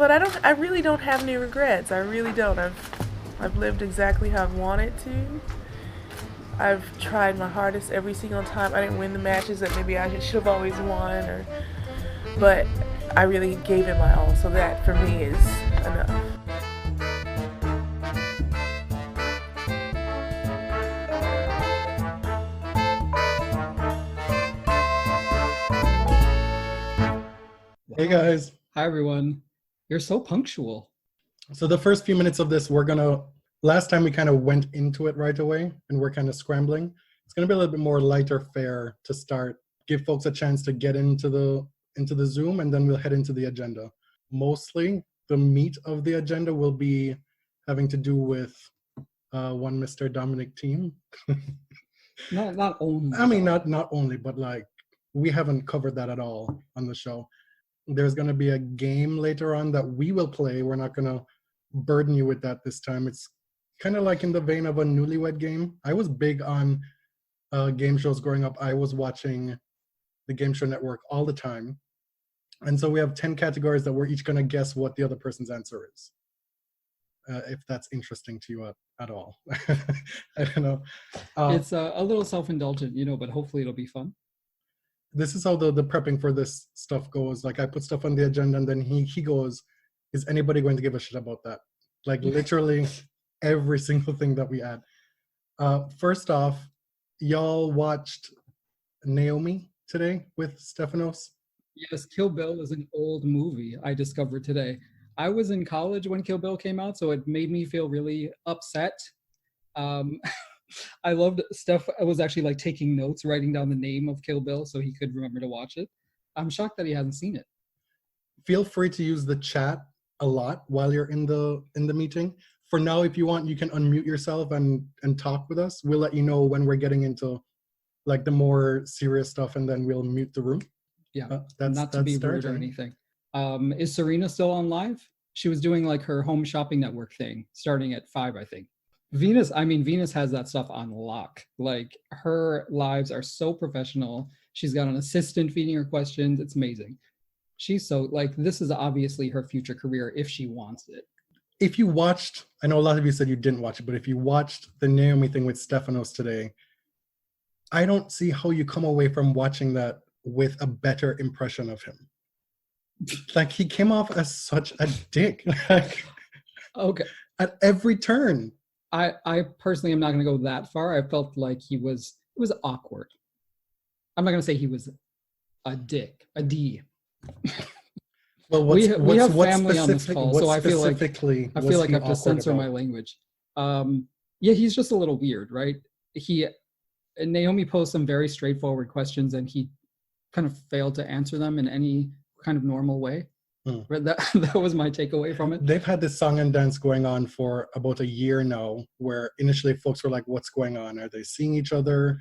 But I really don't have any regrets. I really don't. I've lived exactly how I've wanted to. I've tried my hardest every single time. I didn't win the matches that maybe I should have always won, but I really gave it my all. So that for me is enough. Hey guys. Hi everyone. You're so punctual. So the first few minutes of this, last time we kind of went into it right away and we're kind of scrambling. It's gonna be a little bit more lighter fare to start, give folks a chance to get into the Zoom, and then we'll head into the agenda. Mostly the meat of the agenda will be having to do with one Mr. Dominic Thiem. Not only. I mean, not only, but like we haven't covered that at all on the show. There's going to be a game later on that we will play. We're not going to burden you with that this time. It's kind of like in the vein of a newlywed game. I was big on game shows growing up. I was watching the Game Show Network all the time. And so we have 10 categories that we're each going to guess what the other person's answer is. If that's interesting to you at all. I don't know. It's a little self-indulgent, but hopefully it'll be fun. This is how the prepping for this stuff goes. Like I put stuff on the agenda and then he goes, is anybody going to give a shit about that? Like literally every single thing that we add. First off, y'all watched Naomi today with Stefanos? Yes, Kill Bill is an old movie I discovered today. I was in college when Kill Bill came out, so it made me feel really upset. I loved Steph. I was actually like taking notes, writing down the name of Kill Bill so he could remember to watch it. I'm shocked that he hasn't seen it. Feel free to use the chat a lot while you're in the meeting. For now, if you want, you can unmute yourself and talk with us. We'll let you know when we're getting into like the more serious stuff, and then we'll mute the room. Yeah, not to be rude or anything. Is Serena still on live? She was doing like her home shopping network thing starting at 5, I think. Venus has that stuff on lock. Like her lives are so professional. She's got an assistant feeding her questions. It's amazing. She's so like, this is obviously her future career if she wants it. If you watched, I know a lot of you said you didn't watch it, but if you watched the Naomi thing with Stefanos today, I don't see how you come away from watching that with a better impression of him. Like he came off as such a dick. Like, okay. At every turn. I personally am not going to go that far. I felt like it was awkward. I'm not going to say he was a dick, a D. Well, we have family on this call, so I feel like I have to censor my language. Yeah, he's just a little weird, right? Naomi posed some very straightforward questions, and he kind of failed to answer them in any kind of normal way. That was my takeaway from it. They've had this song and dance going on for about a year now, where initially folks were like, what's going on? Are they seeing each other?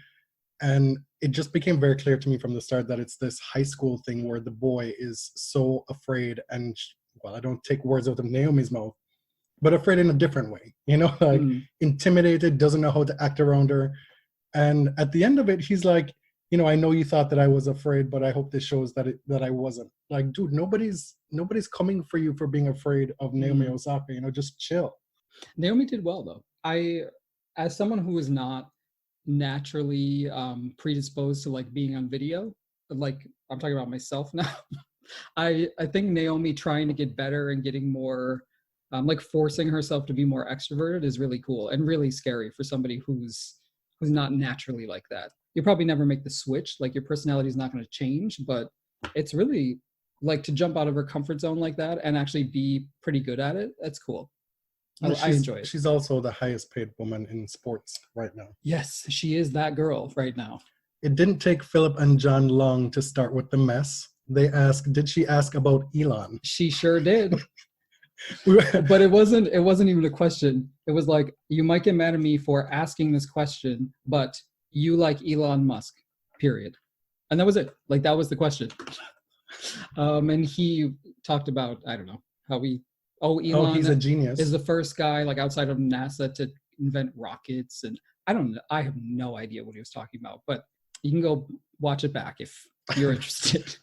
And it just became very clear to me from the start that it's this high school thing where the boy is so afraid and, well, I don't take words out of Naomi's mouth, but afraid in a different way, like intimidated, doesn't know how to act around her. And at the end of it, he's like, I know you thought that I was afraid, but I hope this shows that I wasn't. Like, dude, nobody's coming for you for being afraid of Naomi Osaka. Just chill. Naomi did well, though. As someone who is not naturally predisposed to like being on video, like I'm talking about myself now, I think Naomi trying to get better and getting more, like forcing herself to be more extroverted is really cool and really scary for somebody who's not naturally like that. You'll probably never make the switch, like your personality is not going to change, but it's really like to jump out of her comfort zone like that and actually be pretty good at it. That's cool. I enjoy it. She's also the highest paid woman in sports right now. Yes, she is that girl right now. It didn't take Philip and John long to start with the mess. They asked, did she ask about Elon? She sure did. But it wasn't even a question. It was like, you might get mad at me for asking this question, but you like Elon Musk, period. And that was it. Like, that was the question. And he talked about, I don't know, how Elon he's a genius. Is the first guy like outside of NASA to invent rockets. And I have no idea what he was talking about, but you can go watch it back if you're interested.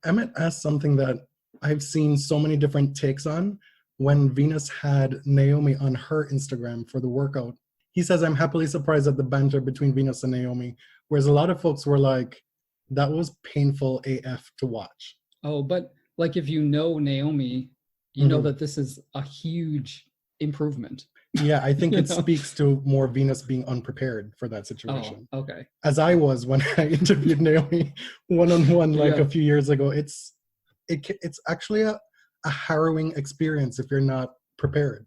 Emmett asked something that I've seen so many different takes on when Venus had Naomi on her Instagram for the workout. He says, I'm happily surprised at the banter between Venus and Naomi, whereas a lot of folks were like, that was painful AF to watch. Oh, but like if you know Naomi, you know that this is a huge improvement. Yeah, I think You it know? speaks to more Venus being unprepared for that situation. Oh, okay. As I was when I interviewed Naomi one-on-one like Yeah. a few years ago. It's actually a harrowing experience if you're not prepared,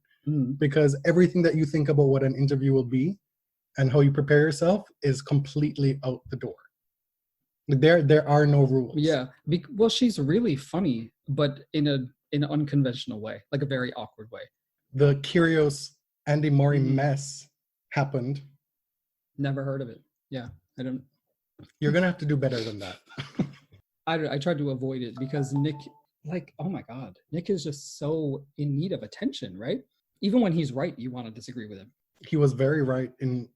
because everything that you think about what an interview will be and how you prepare yourself is completely out the door. There are no rules. Yeah. Well, she's really funny, but in an unconventional way, like a very awkward way. The Kyrgios Andy Murray mess happened. Never heard of it. Yeah, I don't. You're gonna have to do better than that. I tried to avoid it because Nick, like, oh my God, Nick is just so in need of attention, right? Even when he's right, you want to disagree with him. He was very right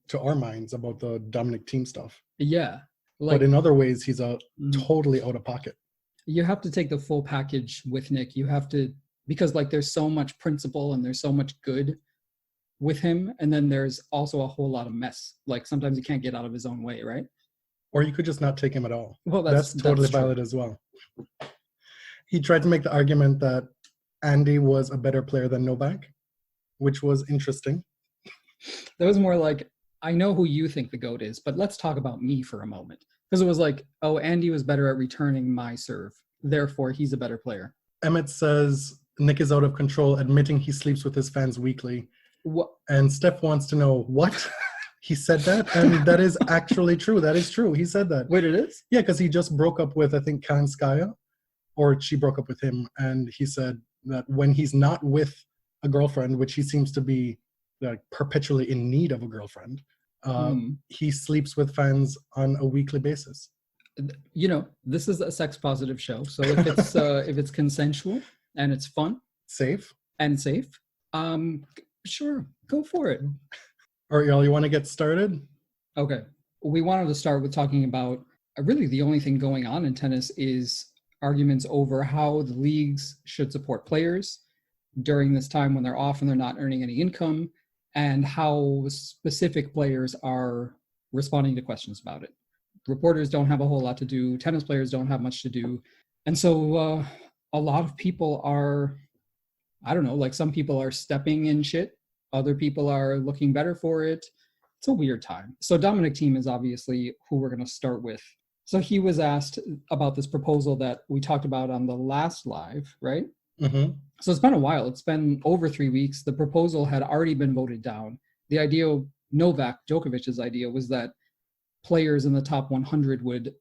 to our minds about the Dominic Thiem stuff. Yeah. But in other ways, he's totally out of pocket. You have to take the full package with Nick. You have to, because like there's so much principle and there's so much good with him. And then there's also a whole lot of mess. Like sometimes he can't get out of his own way, right? Or you could just not take him at all. Well, that's totally valid as well. He tried to make the argument that Andy was a better player than Novak, which was interesting. That was more like, I know who you think the GOAT is, but let's talk about me for a moment. Because it was like, oh, Andy was better at returning my serve. Therefore, he's a better player. Emmett says Nick is out of control, admitting he sleeps with his fans weekly. What? And Steph wants to know, what? He said that? And that is actually true. That is true. He said that. Wait, it is? Yeah, because he just broke up with, I think, Kanskaya, or she broke up with him. And he said that when he's not with a girlfriend, which he seems to be like perpetually in need of a girlfriend, he sleeps with fans on a weekly basis. You know, this is a sex positive show. So if it's if it's consensual and it's fun, safe, sure, go for it. All right, y'all, you want to get started? Okay. We wanted to start with talking about really the only thing going on in tennis is arguments over how the leagues should support players during this time when they're off and they're not earning any income, and how specific players are responding to questions about it. Reporters don't have a whole lot to do. Tennis players don't have much to do. And so a lot of people are, I don't know, like some people are stepping in shit. Other people are looking better for it. It's a weird time. So Dominic Thiem is obviously who we're going to start with. So he was asked about this proposal that we talked about on the last live, right? Mm-hmm. So it's been a while. It's been over 3 weeks. The proposal had already been voted down. The idea, Novak Djokovic's idea, was that players in the top 100 would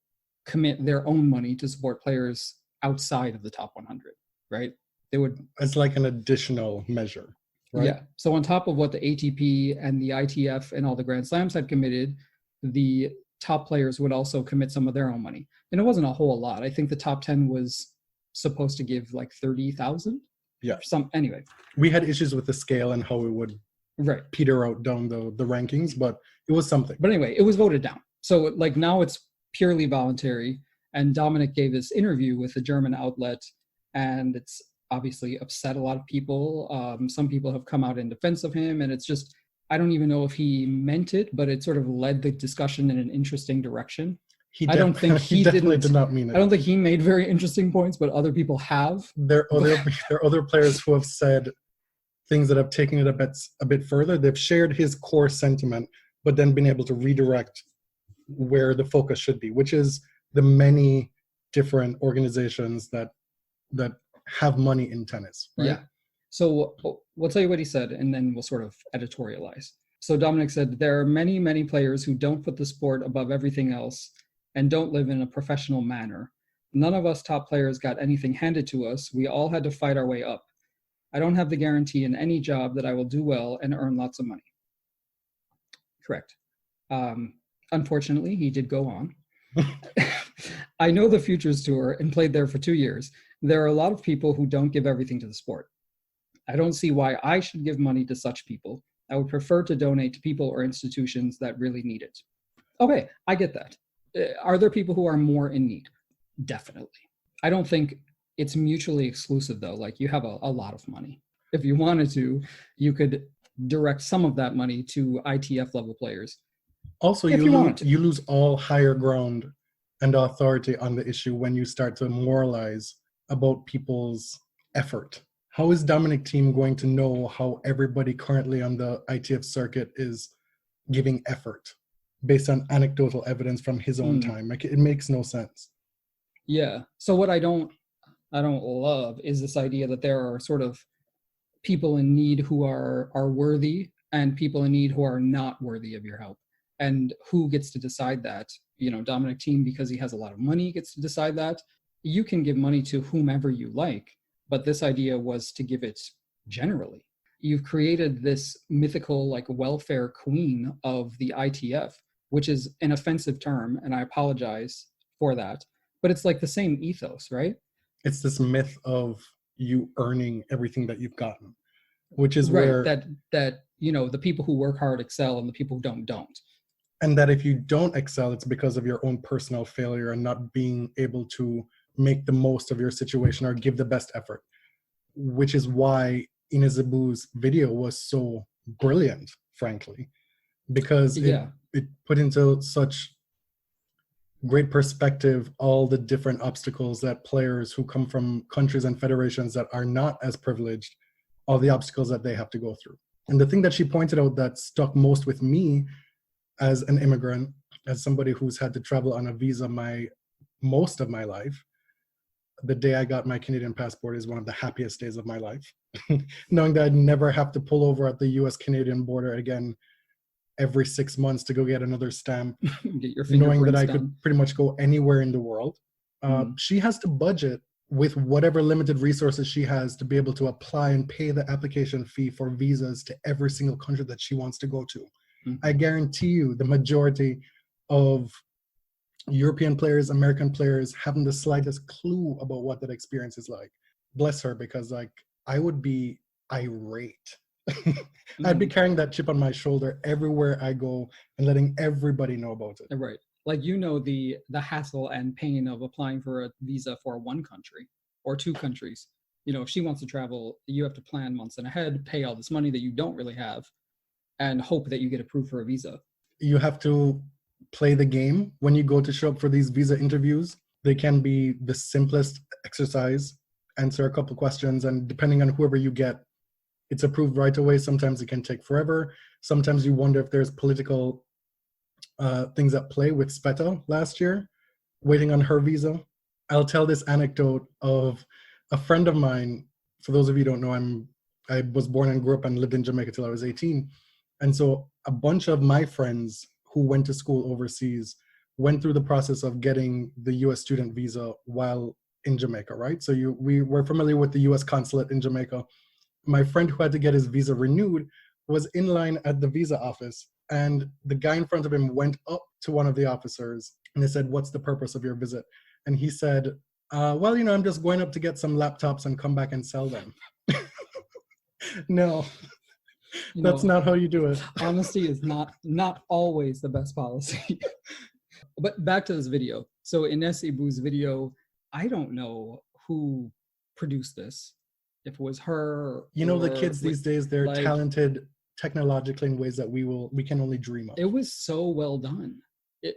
commit their own money to support players outside of the top 100, right? They would. It's like an additional measure, right? Yeah. So on top of what the ATP and the ITF and all the Grand Slams had committed, the top players would also commit some of their own money. And it wasn't a whole lot. I think the top 10 was supposed to give like 30,000. Yeah. Anyway. We had issues with the scale and how it would peter out down the rankings, but it was something. But anyway, it was voted down. So like now it's purely voluntary. And Dominic gave this interview with a German outlet, and it's obviously upset a lot of people. Some people have come out in defense of him, and it's just, I don't even know if he meant it, but it sort of led the discussion in an interesting direction. I don't think he definitely did not mean it. I don't think he made very interesting points, but other people have. There are other players who have said things that have taken it a bit further. They've shared his core sentiment, but then been able to redirect where the focus should be, which is the many different organizations that have money in tennis. Right? Yeah. So we'll tell you what he said, and then we'll sort of editorialize. So Dominic said, there are many, many players who don't put the sport above everything else and don't live in a professional manner. None of us top players got anything handed to us. We all had to fight our way up. I don't have the guarantee in any job that I will do well and earn lots of money. Correct. Unfortunately, he did go on. I know the Futures Tour and played there for 2 years. There are a lot of people who don't give everything to the sport. I don't see why I should give money to such people. I would prefer to donate to people or institutions that really need it. Okay, I get that. Are there people who are more in need? Definitely. I don't think it's mutually exclusive though. Like you have a lot of money. If you wanted to, you could direct some of that money to ITF level players. Also, If you wanted to. you lose all higher ground and authority on the issue when you start to moralize about people's effort. How is Dominic Thiem going to know how everybody currently on the ITF circuit is giving effort based on anecdotal evidence from his own time? Like, it makes no sense. Yeah. So what I don't love is this idea that there are sort of people in need who are worthy and people in need who are not worthy of your help. And who gets to decide that? You know, Dominic Thiem, because he has a lot of money, gets to decide that. You can give money to whomever you like, but this idea was to give it generally. You've created this mythical like welfare queen of the ITF, which is an offensive term, and I apologize for that. But it's like the same ethos, right? It's this myth of you earning everything that you've gotten, which is right, where that you know, the people who work hard excel and the people who don't. And that if you don't excel, it's because of your own personal failure and not being able to make the most of your situation or give the best effort, which is why Ines Ibbou's video was so brilliant, frankly, because it put into such great perspective all the different obstacles that players who come from countries and federations that are not as privileged, all the obstacles that they have to go through. And the thing that she pointed out that stuck most with me as an immigrant, as somebody who's had to travel on a visa most of my life, the day I got my Canadian passport is one of the happiest days of my life. Knowing that I'd never have to pull over at the US-Canadian border again every 6 months to go get another stamp, get your knowing that I done. could pretty much go anywhere in the world. She has to budget with whatever limited resources she has to be able to apply and pay the application fee for visas to every single country that she wants to go to. I guarantee you the majority of European players, American players haven't the slightest clue about what that experience is like. Bless her, because like I would be irate. I'd be carrying that chip on my shoulder everywhere I go and letting everybody know about it. Right. Like, you know, the hassle and pain of applying for a visa for one country or two countries. You know, if she wants to travel, you have to plan months in ahead, pay all this money that you don't really have, and hope that you get approved for a visa. You have to play the game when you go to show up for these visa interviews. They can be the simplest exercise, answer a couple questions, and depending on whoever you get, it's approved right away. Sometimes it can take forever. Sometimes you wonder if there's political things at play with Speta last year, waiting on her visa. I'll tell this anecdote of a friend of mine. For those of you who don't know, I was born and grew up and lived in Jamaica till I was 18. And so a bunch of my friends who went to school overseas went through the process of getting the US student visa while in Jamaica, right? So we were familiar with the US consulate in Jamaica. My friend who had to get his visa renewed was in line at the visa office, and the guy in front of him went up to one of the officers and they said, "What's the purpose of your visit?" And he said, well, you know, I'm just going up to get some laptops and come back and sell them. No. That's not how you do it. Honesty is not always the best policy. But back to this video. So Ines Ibbou's video, I don't know who produced this. If it was her. You know, the kids these days, they're like, talented technologically in ways that we can only dream of. It was so well done.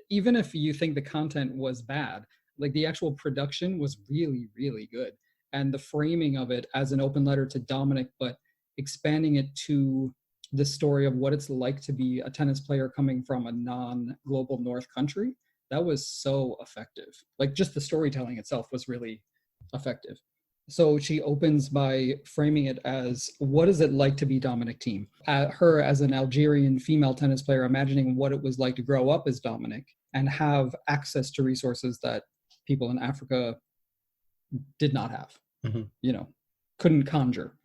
Even if you think the content was bad, like the actual production was really, really good. And the framing of it as an open letter to Dominic, but expanding it to the story of what it's like to be a tennis player coming from a non-global North country, that was so effective. Like just the storytelling itself was really effective. So she opens by framing it as, what is it like to be Dominic Thiem? Her as an Algerian female tennis player, imagining what it was like to grow up as Dominic and have access to resources that people in Africa did not have, you know, couldn't conjure.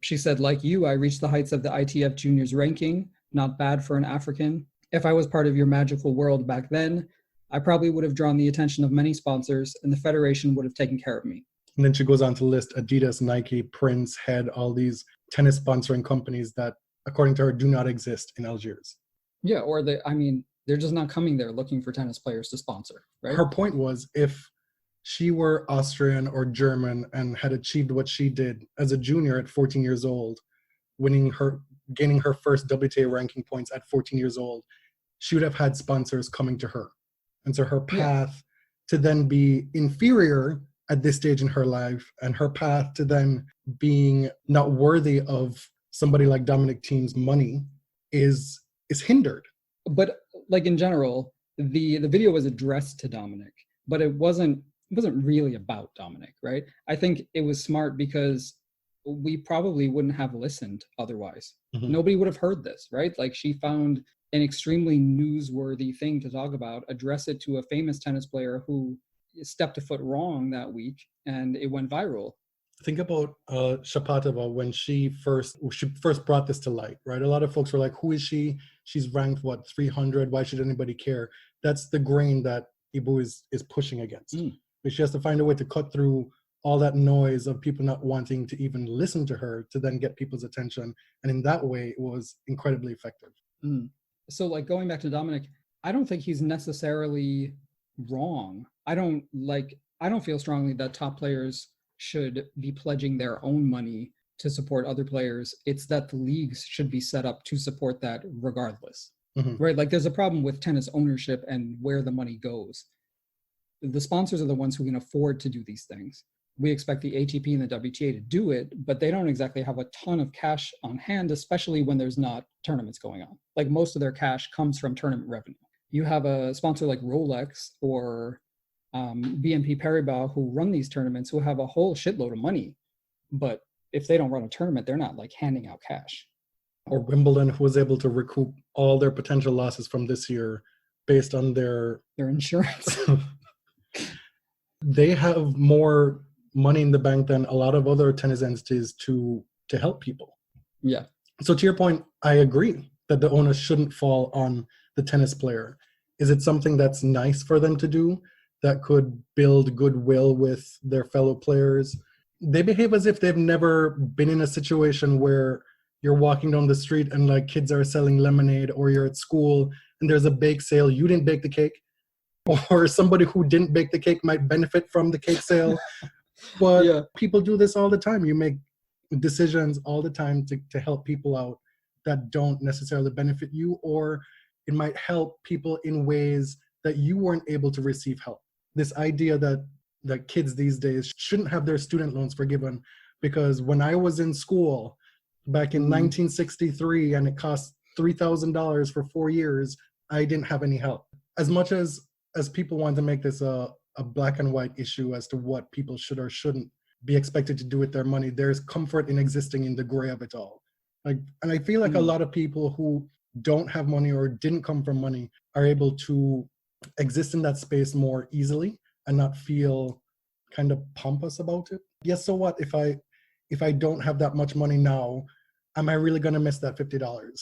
She said, like you, I reached the heights of the ITF juniors ranking, not bad for an African. If I was part of your magical world back then, I probably would have drawn the attention of many sponsors and the federation would have taken care of me. And then she goes on to list Adidas, Nike, Prince, Head, all these tennis sponsoring companies that, according to her, do not exist in Algiers. Yeah, or they're just not coming there looking for tennis players to sponsor, right? Her point was, if she were Austrian or German and had achieved what she did as a junior at 14 years old, gaining her first WTA ranking points at 14 years old, she would have had sponsors coming to her. And so her path to then be inferior at this stage in her life, and her path to then being not worthy of somebody like Dominic Thiem's money is hindered. But like in general, the video was addressed to Dominic, but it wasn't really about Dominic, right? I think it was smart because we probably wouldn't have listened otherwise. Mm-hmm. Nobody would have heard this, right? Like, she found an extremely newsworthy thing to talk about, address it to a famous tennis player who stepped a foot wrong that week, and it went viral. Think about Shapatova when she first brought this to light, right? A lot of folks were like, who is she? She's ranked, 300? Why should anybody care? That's the grain that Ibbou is pushing against. But she has to find a way to cut through all that noise of people not wanting to even listen to her to then get people's attention. And in that way, it was incredibly effective. So, like, going back to Dominic, I don't think he's necessarily wrong. I don't feel strongly that top players should be pledging their own money to support other players. It's that the leagues should be set up to support that regardless, right? Like, there's a problem with tennis ownership and where the money goes. The sponsors are the ones who can afford to do these things. We expect the ATP and the WTA to do it, but they don't exactly have a ton of cash on hand, especially when there's not tournaments going on. Like, most of their cash comes from tournament revenue. You have a sponsor like Rolex or BNP Paribas who run these tournaments, who have a whole shitload of money, but if they don't run a tournament, they're not like handing out cash. Or Wimbledon, who was able to recoup all their potential losses from this year based on their insurance. They have more money in the bank than a lot of other tennis entities to help people. Yeah. So to your point, I agree that the onus shouldn't fall on the tennis player. Is it something that's nice for them to do that could build goodwill with their fellow players? They behave as if they've never been in a situation where you're walking down the street and like kids are selling lemonade, or you're at school and there's a bake sale. You didn't bake the cake, or somebody who didn't bake the cake might benefit from the cake sale. But people do this all the time. You make decisions all the time to help people out that don't necessarily benefit you, or it might help people in ways that you weren't able to receive help. This idea that kids these days shouldn't have their student loans forgiven, because when I was in school back in 1963 and it cost $3,000 for 4 years, I didn't have any help. As much as people want to make this a black and white issue as to what people should or shouldn't be expected to do with their money, there's comfort in existing in the gray of it all. And I feel like a lot of people who don't have money or didn't come from money are able to exist in that space more easily and not feel kind of pompous about it. Yes, so what if I don't have that much money now? Am I really going to miss that $50?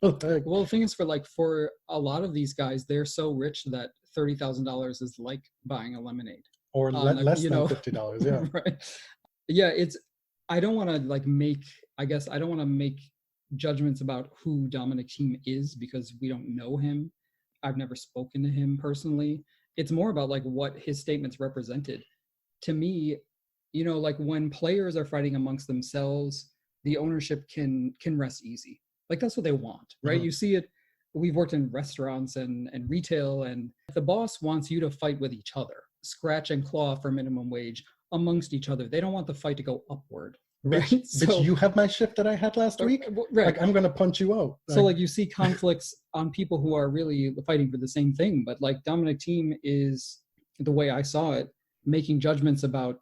Well, the thing is, for a lot of these guys, they're so rich that $30,000 is like buying a lemonade. Or less than $50, yeah. Right. Yeah, I don't want to make judgments about who Dominic Thiem is, because we don't know him. I've never spoken to him personally. It's more about like what his statements represented. To me, like when players are fighting amongst themselves, the ownership can rest easy. Like, that's what they want, right? You see it. We've worked in restaurants and retail, and the boss wants you to fight with each other, scratch and claw for minimum wage amongst each other. They don't want the fight to go upward. Right? Bitch, you have my shift that I had last week? Right. Like, I'm going to punch you out. So like you see conflicts on people who are really fighting for the same thing. But like Dominic Thiem is, the way I saw it, making judgments about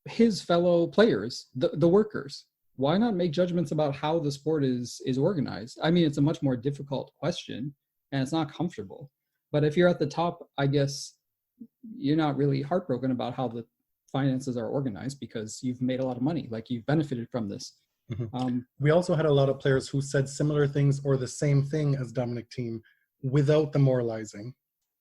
his fellow players, the workers. Why not make judgments about how the sport is organized? I mean, it's a much more difficult question and it's not comfortable. But if you're at the top, I guess you're not really heartbroken about how the finances are organized, because you've made a lot of money, like you've benefited from this. We also had a lot of players who said similar things or the same thing as Dominic Thiem without the moralizing.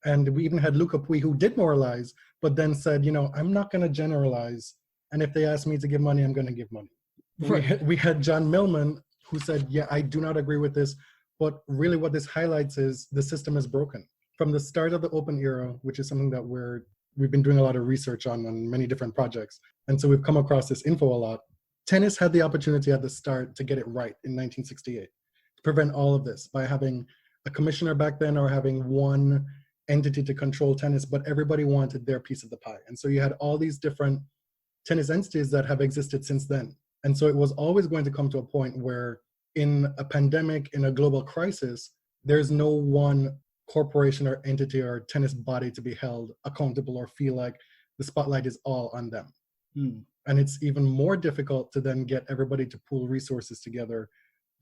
And we even had Luca Pui, who did moralize, but then said, I'm not going to generalize. And if they ask me to give money, I'm going to give money. Right. We had John Millman, who said, yeah, I do not agree with this. But really what this highlights is the system is broken. From the start of the open era, which is something that we're we've been doing a lot of research on many different projects. And so we've come across this info a lot. Tennis had the opportunity at the start to get it right in 1968, to prevent all of this by having a commissioner back then or having one entity to control tennis, but everybody wanted their piece of the pie. And so you had all these different tennis entities that have existed since then. And so it was always going to come to a point where in a pandemic, in a global crisis, there's no one corporation or entity or tennis body to be held accountable or feel like the spotlight is all on them. And it's even more difficult to then get everybody to pool resources together,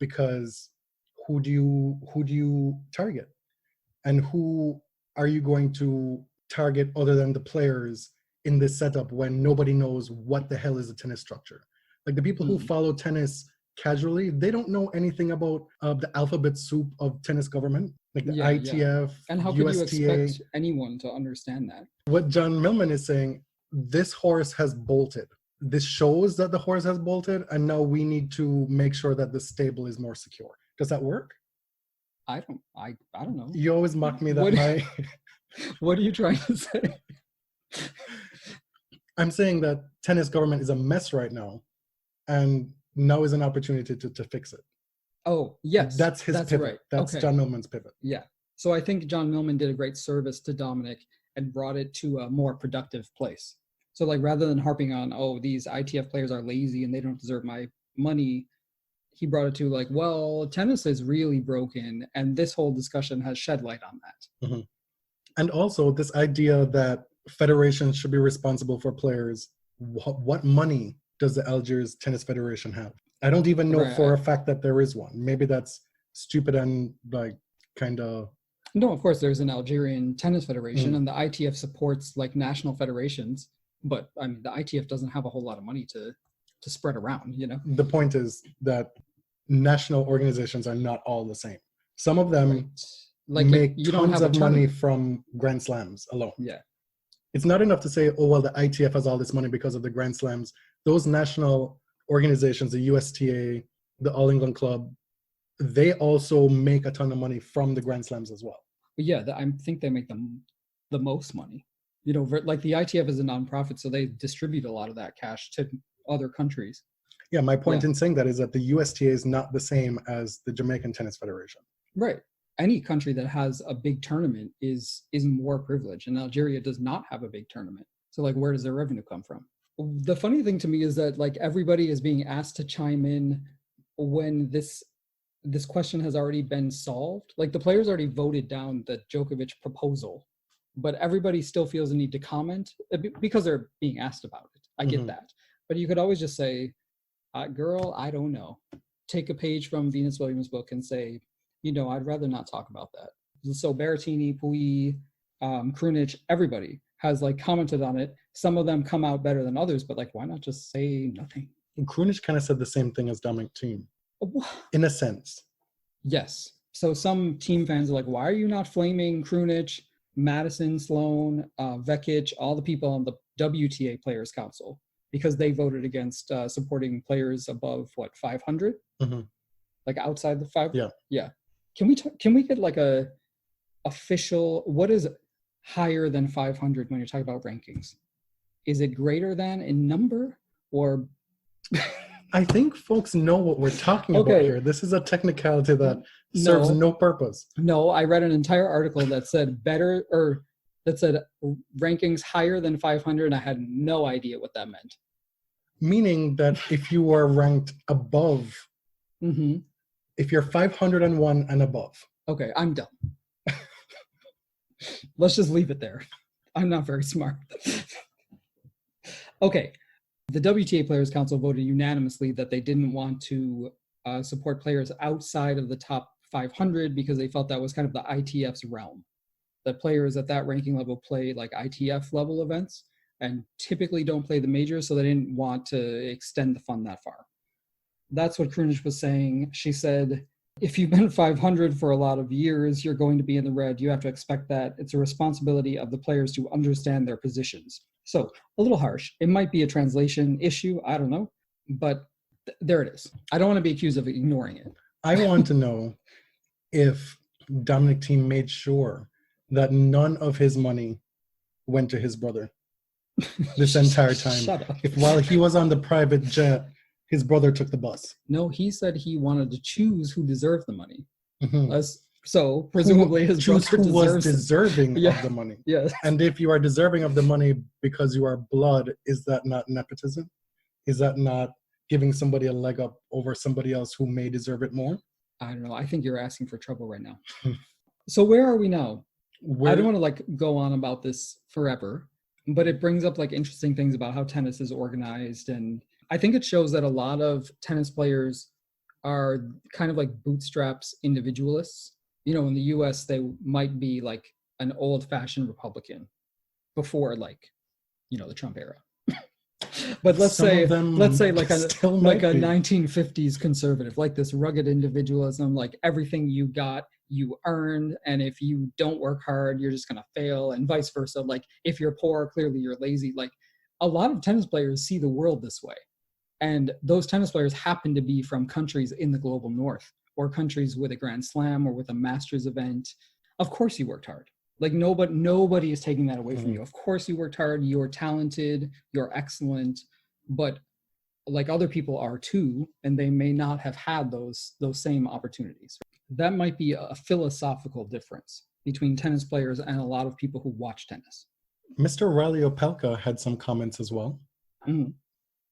because who do you target? And who are you going to target other than the players in this setup when nobody knows what the hell is a tennis structure? Like the people who follow tennis casually, they don't know anything about the alphabet soup of tennis government, like the ITF, And how could USTA. you expect anyone to understand that? What John Millman is saying, this horse has bolted. This shows that the horse has bolted, and now we need to make sure that the stable is more secure. Does that work? I don't know. You always mock me that What are you trying to say? I'm saying that tennis government is a mess right now, and now is an opportunity to fix it. Oh, yes. That's his pivot. Right. That's John Millman's pivot. Yeah. So I think John Millman did a great service to Dominic and brought it to a more productive place. So like rather than harping on, oh, these ITF players are lazy and they don't deserve my money, he brought it to like, well, tennis is really broken, and this whole discussion has shed light on that. Mm-hmm. And also this idea that federations should be responsible for players. What money does the Algiers Tennis Federation have? I don't even know for a fact that there is one. Maybe that's stupid and like kind of... No, of course there's an Algerian Tennis Federation, and the ITF supports like national federations, but I mean the ITF doesn't have a whole lot of money to spread around, you know? The point is that national organizations are not all the same. Some of them make tons of money from Grand Slams alone. Yeah. It's not enough to say, oh, well, the ITF has all this money because of the Grand Slams. Those national organizations, the USTA, the All England Club, they also make a ton of money from the Grand Slams as well. But yeah, I think they make the most money. You know, like the ITF is a nonprofit, so they distribute a lot of that cash to other countries. Yeah, my point in saying that is that the USTA is not the same as the Jamaican Tennis Federation. Right. Any country that has a big tournament is more privileged, and Algeria does not have a big tournament. So like, where does their revenue come from? The funny thing to me is that like everybody is being asked to chime in when this question has already been solved. Like the players already voted down the Djokovic proposal, but everybody still feels the need to comment because they're being asked about it. I get that. But you could always just say, girl, I don't know. Take a page from Venus Williams' book and say, you know, I'd rather not talk about that. So Berrettini, Pouille, Krunic, everybody has like commented on it. Some of them come out better than others, but like, why not just say nothing? Krunic kind of said the same thing as Dominic Thiem, in a sense. Yes. So some team fans are like, why are you not flaming Krunic, Madison, Sloan, Vekic, all the people on the WTA Players Council? Because they voted against supporting players above 500, like outside the 5. Yeah. Can we get like a official? What is higher than 500 when you're talking about rankings? Is it greater than in number or? I think folks know what we're talking about here. This is a technicality that serves no purpose. No, I read an entire article that said rankings higher than 500, and I had no idea what that meant. Meaning that if you are ranked above, if you're 501 and above. Okay, I'm done. Let's just leave it there. I'm not very smart. Okay, the WTA Players Council voted unanimously that they didn't want to support players outside of the top 500 because they felt that was kind of the ITF's realm. That players at that ranking level play like ITF level events and typically don't play the majors, so they didn't want to extend the fund that far. That's what Krunic was saying. She said, if you've been 500 for a lot of years, you're going to be in the red. You have to expect that. It's a responsibility of the players to understand their positions. So a little harsh. It might be a translation issue. I don't know. But there it is. I don't want to be accused of ignoring it. I want to know if Dominic Thiem made sure that none of his money went to his brother this entire time. Shut up. If while he was on the private jet, his brother took the bus. No, he said he wanted to choose who deserved the money. Mhm. So presumably his Choose brother who was deserves it. deserving Yeah. of the money. Yes. And if you are deserving of the money because you are blood, is that not nepotism? Is that not giving somebody a leg up over somebody else who may deserve it more? I don't know. I think you're asking for trouble right now. So where are we now? I don't want to like go on about this forever, but it brings up like interesting things about how tennis is organized. And I think it shows that a lot of tennis players are kind of like bootstraps individualists. You know, in the US, they might be like an old-fashioned Republican before like, you know, the Trump era. But let's say like a 1950s conservative, like this rugged individualism, like everything you got, you earned, and if you don't work hard, you're just gonna fail, and vice versa. Like if you're poor, clearly you're lazy. Like a lot of tennis players see the world this way. And those tennis players happen to be from countries in the global north or countries with a Grand Slam or with a Masters event. Of course you worked hard. Like nobody is taking that away from you. Of course you worked hard, you're talented, you're excellent, but like other people are too, and they may not have had those same opportunities. That might be a philosophical difference between tennis players and a lot of people who watch tennis. Mr. Riley Opelka had some comments as well. Mm.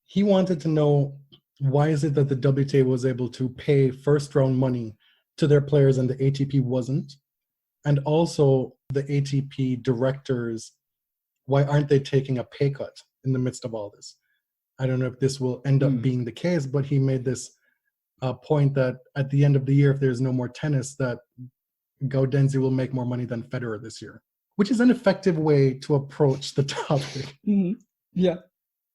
He wanted to know, why is it that the WTA was able to pay first round money to their players and the ATP wasn't? And also the ATP directors, why aren't they taking a pay cut in the midst of all this? I don't know if this will end up being the case, but he made this point that at the end of the year, if there's no more tennis, that Gaudenzi will make more money than Federer this year, which is an effective way to approach the topic. Mm-hmm. Yeah.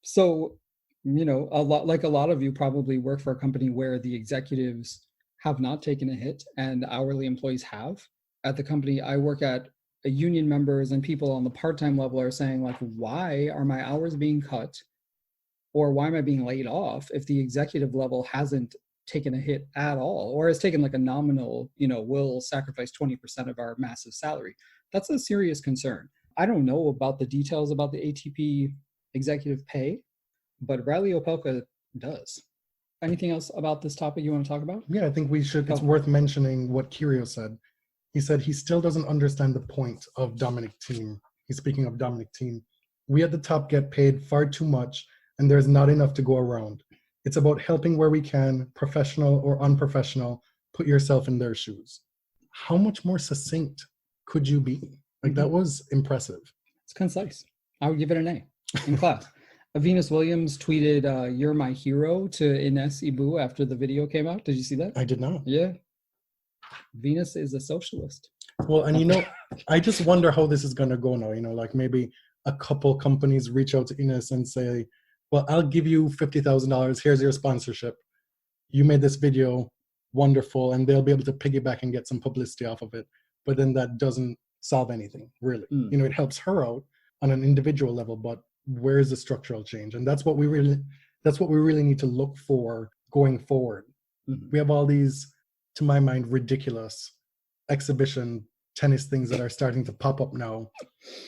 So, you know, a lot of you probably work for a company where the executives have not taken a hit and hourly employees have. At the company I work at, union members and people on the part-time level are saying like, why are my hours being cut? Or why am I being laid off if the executive level hasn't taken a hit at all, or has taken like a nominal, you know, we'll sacrifice 20% of our massive salary? That's a serious concern. I don't know about the details about the ATP executive pay, but Riley Opelka does. Anything else about this topic you want to talk about? Yeah, I think we should. It's worth mentioning what Kirio said. He said he still doesn't understand the point of Dominic Thiem. He's speaking of Dominic Thiem. We at the top get paid far too much, and there's not enough to go around. It's about helping where we can, professional or unprofessional. Put yourself in their shoes. How much more succinct could you be? Like, that was impressive. It's concise. I would give it an A in class. Venus Williams tweeted, "You're my hero" to Ines Ibbou after the video came out. Did you see that? I did not. Yeah. Venus is a socialist. Well, and you know, I just wonder how this is going to go now. You know, like maybe a couple companies reach out to Ines and say, well, I'll give you $50,000. Here's your sponsorship. You made this video, wonderful. And they'll be able to piggyback and get some publicity off of it. But then that doesn't solve anything, really. You know, it helps her out on an individual level, but where is the structural change? And that's what we really need to look for going forward. We have all these, to my mind, ridiculous exhibition tennis things that are starting to pop up now.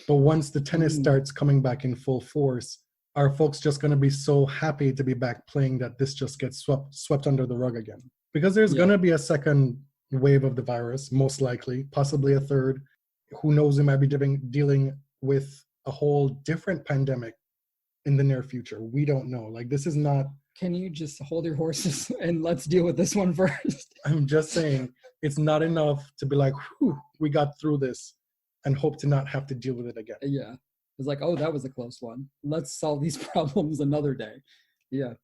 But once the tennis starts coming back in full force, are folks just going to be so happy to be back playing that this just gets swept under the rug again? Because there's going to be a second wave of the virus, most likely, possibly a third. Who knows, we might be dealing with a whole different pandemic in the near future. We don't know. Like, this is not... Can you just hold your horses and let's deal with this one first? I'm just saying, it's not enough to be like, whew, we got through this and hope to not have to deal with it again. Yeah. It's like, oh, that was a close one. Let's solve these problems another day. Yeah.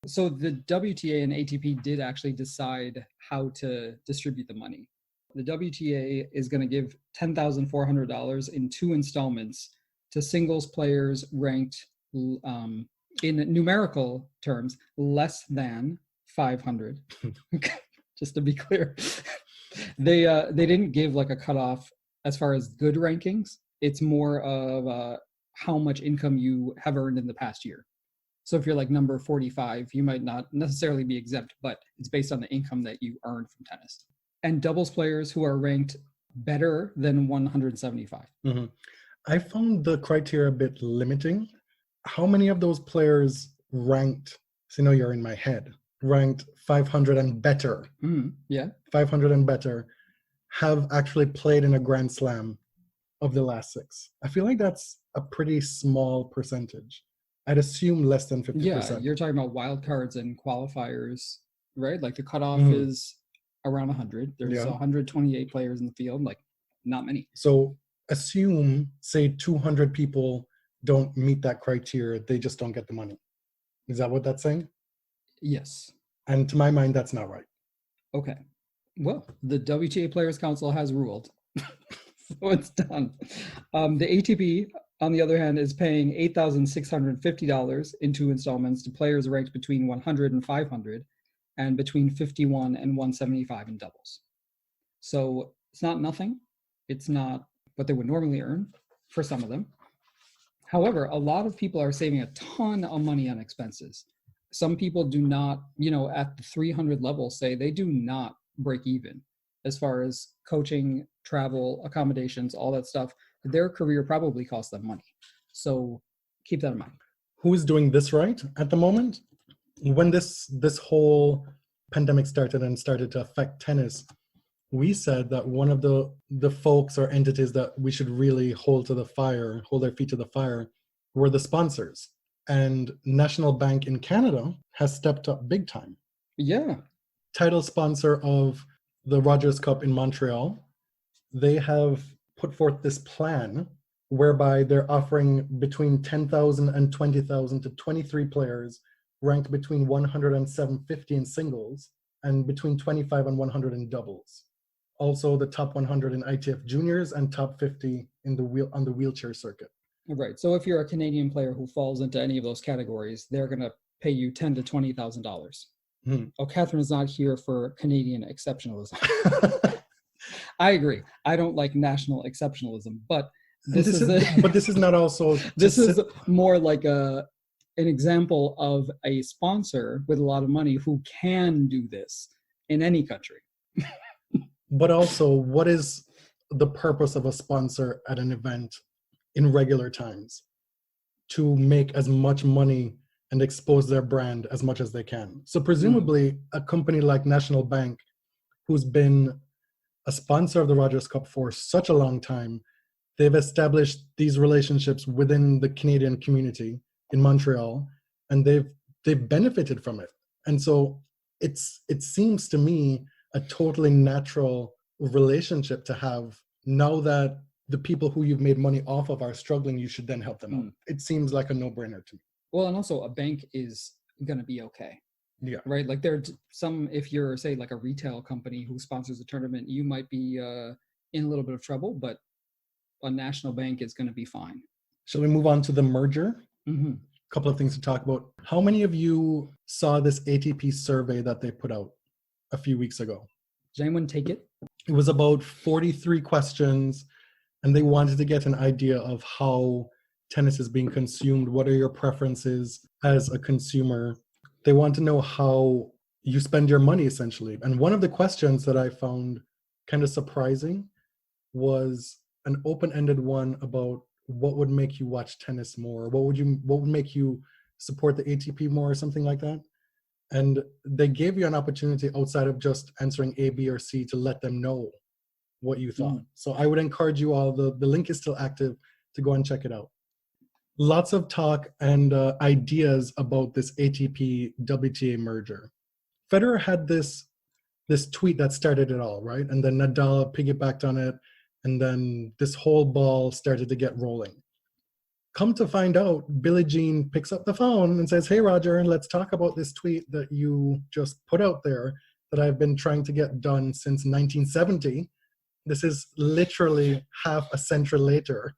So the WTA and ATP did actually decide how to distribute the money. The WTA is going to give $10,400 in 2 installments to singles players ranked in numerical terms less than 500. Just to be clear, they didn't give like a cutoff as far as good rankings. It's more of how much income you have earned in the past year. So if you're like number 45, you might not necessarily be exempt, but it's based on the income that you earned from tennis. And doubles players who are ranked better than 175. I found the criteria a bit limiting. How many of those players ranked, so you know you're in my head, ranked 500 and better, Yeah. 500 and better, have actually played in a Grand Slam of the last 6? I feel like that's a pretty small percentage. I'd assume less than 50%. Yeah, you're talking about wild cards and qualifiers, right? Like the cutoff Mhm. is around 100. There's Yeah. 128 players in the field, like not many. So assume, say 200 people don't meet that criteria, they just don't get the money. Is that what that's saying? Yes. And to my mind, that's not right. Okay. Well, the WTA Players Council has ruled. So it's done. The ATP, on the other hand, is paying $8,650 in 2 installments to players ranked between 100 and 500 and between 51 and 175 in doubles. So it's not nothing. It's not what they would normally earn for some of them. However, a lot of people are saving a ton of money on expenses. Some people do not, at the 300 level, say they do not break even as far as coaching, travel, accommodations, all that stuff. Their career probably costs them money. So keep that in mind. Who is doing this right at the moment? When this whole pandemic started and started to affect tennis, we said that one of the folks or entities that we should really hold their feet to the fire, were the sponsors. And National Bank in Canada has stepped up big time. Yeah. Title sponsor of the Rogers Cup in Montreal, they have put forth this plan whereby they're offering between 10,000 and 20,000 to 23 players ranked between 100 and 750 in singles and between 25 and 100 in doubles. Also the top 100 in ITF juniors and top 50 on the wheelchair circuit. Right. So if you're a Canadian player who falls into any of those categories, they're going to pay you $10,000 to $20,000. Oh, Catherine is not here for Canadian exceptionalism. I agree. I don't like national exceptionalism, but this is not also. This is more like an example of a sponsor with a lot of money who can do this in any country. But also, what is the purpose of a sponsor at an event in regular times? To make as much money and expose their brand as much as they can. So presumably a company like National Bank, who's been a sponsor of the Rogers Cup for such a long time, they've established these relationships within the Canadian community in Montreal, and they've benefited from it. And so it seems to me a totally natural relationship to have. Now that the people who you've made money off of are struggling, you should then help them out. It seems like a no-brainer to me. Well, and also a bank is going to be okay. Yeah. Right? Like there's some, if you're, say, like a retail company who sponsors a tournament, you might be in a little bit of trouble, but a national bank is going to be fine. Shall we move on to the merger? A couple of things to talk about. How many of you saw this ATP survey that they put out a few weeks ago? Did anyone take it? It was about 43 questions, and they wanted to get an idea of how tennis is being consumed. What are your preferences as a consumer? They want to know how you spend your money, essentially. And one of the questions that I found kind of surprising was an open-ended one about what would make you watch tennis more? What would make you support the ATP more, or something like that? And they gave you an opportunity outside of just answering A, B, or C to let them know what you thought. So I would encourage you all, the link is still active, to go and check it out. Lots of talk and ideas about this ATP WTA merger. Federer had this tweet that started it all, right? And then Nadal piggybacked on it, and then this whole ball started to get rolling. Come to find out, Billie Jean picks up the phone and says, "Hey, Roger, let's talk about this tweet that you just put out there that I've been trying to get done since 1970. This is literally half a century later."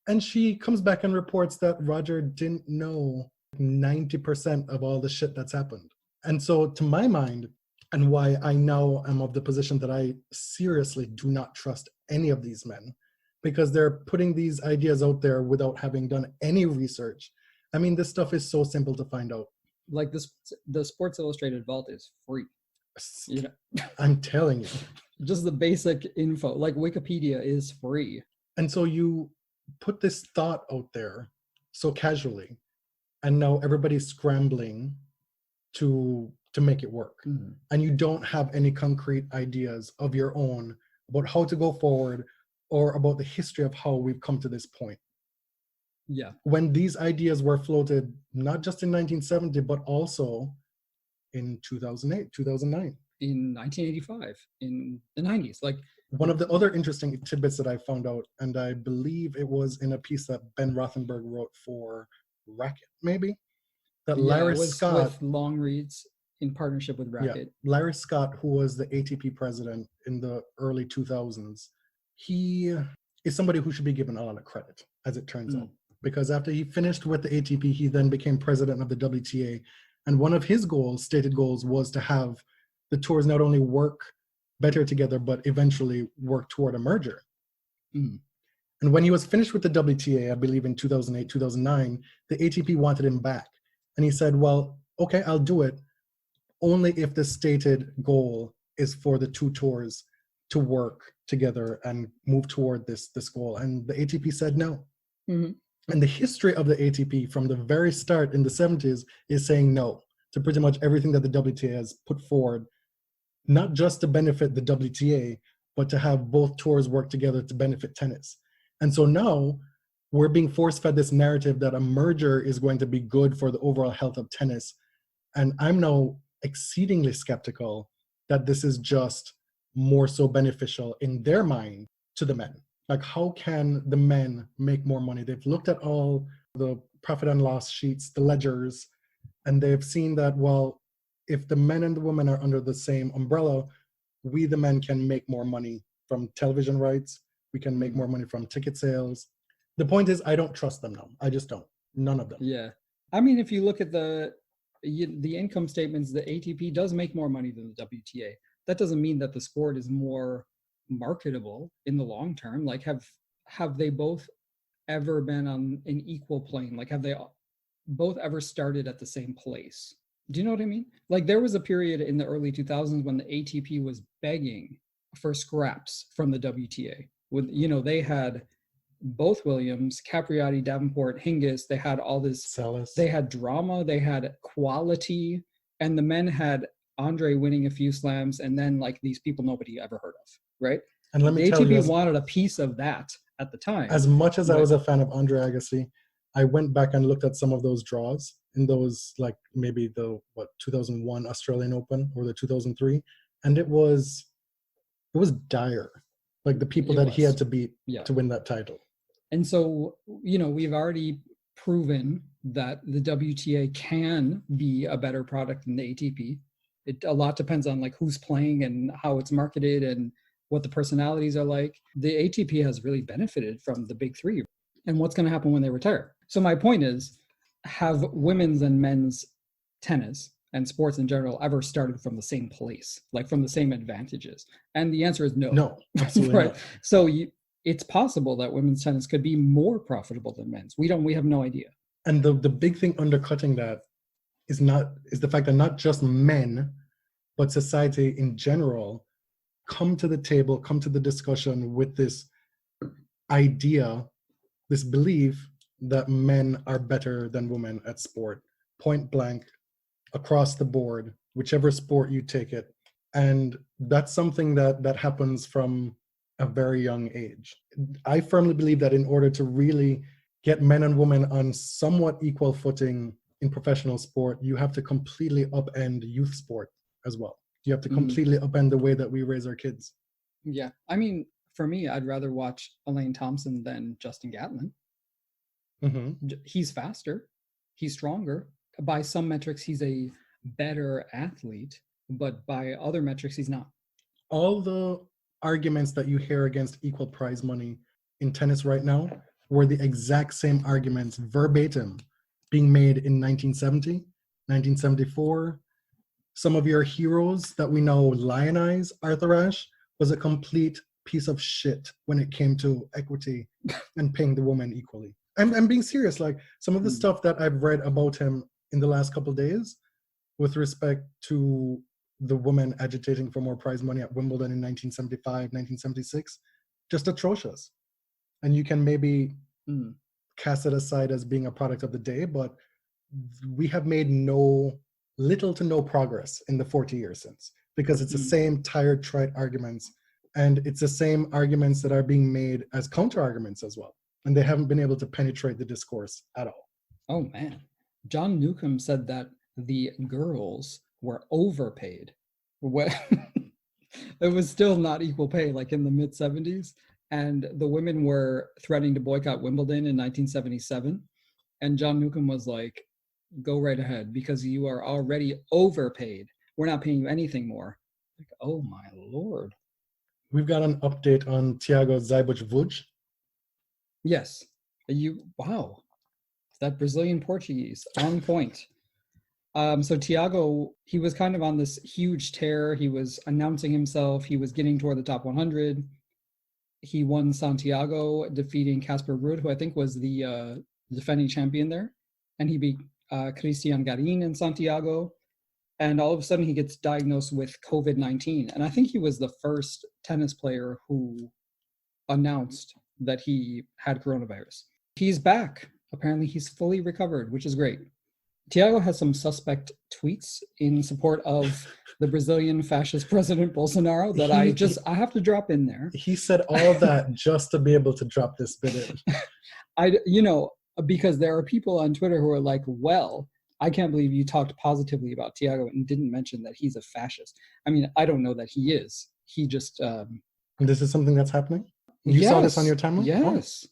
And she comes back and reports that Roger didn't know 90% of all the shit that's happened. And so to my mind, and why I now am of the position that I seriously do not trust any of these men, because they're putting these ideas out there without having done any research. I mean, this stuff is so simple to find out. Like this, the Sports Illustrated vault is free. I'm telling you. Just the basic info, like Wikipedia is free. And so you put this thought out there so casually, and now everybody's scrambling to make it work. Mm-hmm. And you don't have any concrete ideas of your own about how to go forward or about the history of how we've come to this point. Yeah. When these ideas were floated, not just in 1970, but also in 2008, 2009. In 1985, in the 90s. Like, one of the other interesting tidbits that I found out, and I believe it was in a piece that Ben Rothenberg wrote for Racket, maybe, that Larry it was Scott, with Long Reads in partnership with Racket. Larry Scott, who was the ATP president in the early 2000s, he is somebody who should be given a lot of credit, as it turns out, because after he finished with the ATP, he then became president of the WTA. And one of his stated goals, was to have the tours not only work better together, but eventually work toward a merger. Mm. And when he was finished with the WTA, I believe in 2008, 2009, the ATP wanted him back. And he said, well, okay, I'll do it, only if the stated goal is for the two tours to work together and move toward this goal. And the ATP said no. Mm-hmm. And the history of the ATP from the very start in the 70s is saying no to pretty much everything that the WTA has put forward, not just to benefit the WTA, but to have both tours work together to benefit tennis. And so now we're being force-fed this narrative that a merger is going to be good for the overall health of tennis. And I'm now exceedingly skeptical that this is just more so beneficial in their mind to the men. Like, how can the men make more money? They've looked at all the profit and loss sheets, the ledgers, and they've seen that, well, if the men and the women are under the same umbrella, we, the men, can make more money from television rights. We can make more money from ticket sales. The point is, I don't trust them now. I just don't. None of them. Yeah. I mean, if you look at the income statements, the ATP does make more money than the WTA. That doesn't mean that the sport is more marketable in the long term. Like, have they both ever been on an equal plane? Like, have they both ever started at the same place? Do you know what I mean? Like, there was a period in the early 2000s when the ATP was begging for scraps from the WTA. With, they had both Williams, Capriati, Davenport, Hingis. They had all this. Salas. They had drama. They had quality, and the men had Andre winning a few slams, and then like these people nobody ever heard of, right? And let me the tell ATP you, wanted a piece of that at the time. As much as I was a fan of Andre Agassi, I went back and looked at some of those draws in those, like maybe the 2001 Australian Open or the 2003, and it was dire. Like the people that he had to beat to win that title. And so, we've already proven that the WTA can be a better product than the ATP. A lot depends on like who's playing and how it's marketed and what the personalities are like. The ATP has really benefited from the big three. And what's going to happen when they retire? So my point is, have women's and men's tennis and sports in general ever started from the same place, like from the same advantages? And the answer is no. No, absolutely right. not. So it's possible that women's tennis could be more profitable than men's. We have no idea. And the big thing undercutting that is the fact that not just men, but society in general come to the table, come to the discussion with this idea, this belief that men are better than women at sport, point blank, across the board, whichever sport you take it. And that's something that happens from a very young age. I firmly believe that in order to really get men and women on somewhat equal footing in professional sport, you have to completely upend youth sport as well. You have to completely upend the way that we raise our kids. Yeah. I mean, for me, I'd rather watch Elaine Thompson than Justin Gatlin. Mm-hmm. He's faster. He's stronger. By some metrics, he's a better athlete, but by other metrics, he's not. All the arguments that you hear against equal prize money in tennis right now were the exact same arguments verbatim being made in 1970, 1974. Some of your heroes that we now lionize, Arthur Ashe, was a complete piece of shit when it came to equity and paying the woman equally. I'm being serious. Like some of the stuff that I've read about him in the last couple of days with respect to the women agitating for more prize money at Wimbledon in 1975, 1976, just atrocious. and you can maybe Mm. cast it aside as being a product of the day, but we have made little to no progress in the 40 years since, because it's the same tired, trite arguments, and it's the same arguments that are being made as counter arguments as well, and they haven't been able to penetrate the discourse at all. Oh man, John Newcomb said that the girls were overpaid. When it was still not equal pay, like in the mid 70s, and the women were threatening to boycott Wimbledon in 1977, and John Newcomb was like, go right ahead, because you are already overpaid. We're not paying you anything more. Like, oh my lord. We've got an update on Tiago Zajbuch. Yes. Wow. That Brazilian Portuguese on point. So Tiago, he was kind of on this huge tear. He was announcing himself. He was getting toward the top 100. He won Santiago, defeating Casper Ruud, who I think was the defending champion there. And he beat Christian Garin in Santiago. And all of a sudden he gets diagnosed with COVID-19. And I think he was the first tennis player who announced that he had coronavirus. He's back. Apparently he's fully recovered, which is great. Tiago has some suspect tweets in support of the Brazilian fascist president Bolsonaro that I have to drop in there. He said all of that just to be able to drop this bit in. Because there are people on Twitter who are like, well, I can't believe you talked positively about Tiago and didn't mention that he's a fascist. I mean, I don't know that he is. He just... This is something that's happening? You saw this on your timeline? Yes.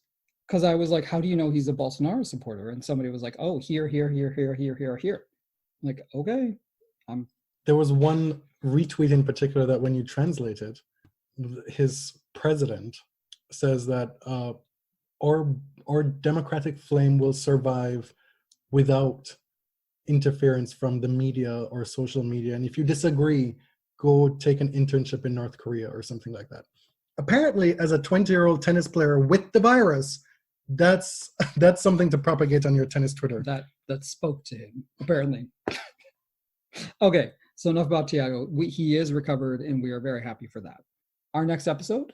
Because I was like, how do you know he's a Bolsonaro supporter? And somebody was like, oh, here. I'm like, okay. There was one retweet in particular that when you translate it, his president says that our democratic flame will survive without interference from the media or social media. And if you disagree, go take an internship in North Korea or something like that. Apparently, as a 20-year-old tennis player with the virus, that's something to propagate on your tennis Twitter. That spoke to him, apparently. Okay, so enough about Tiago. He is recovered, and we are very happy for that. Our next episode?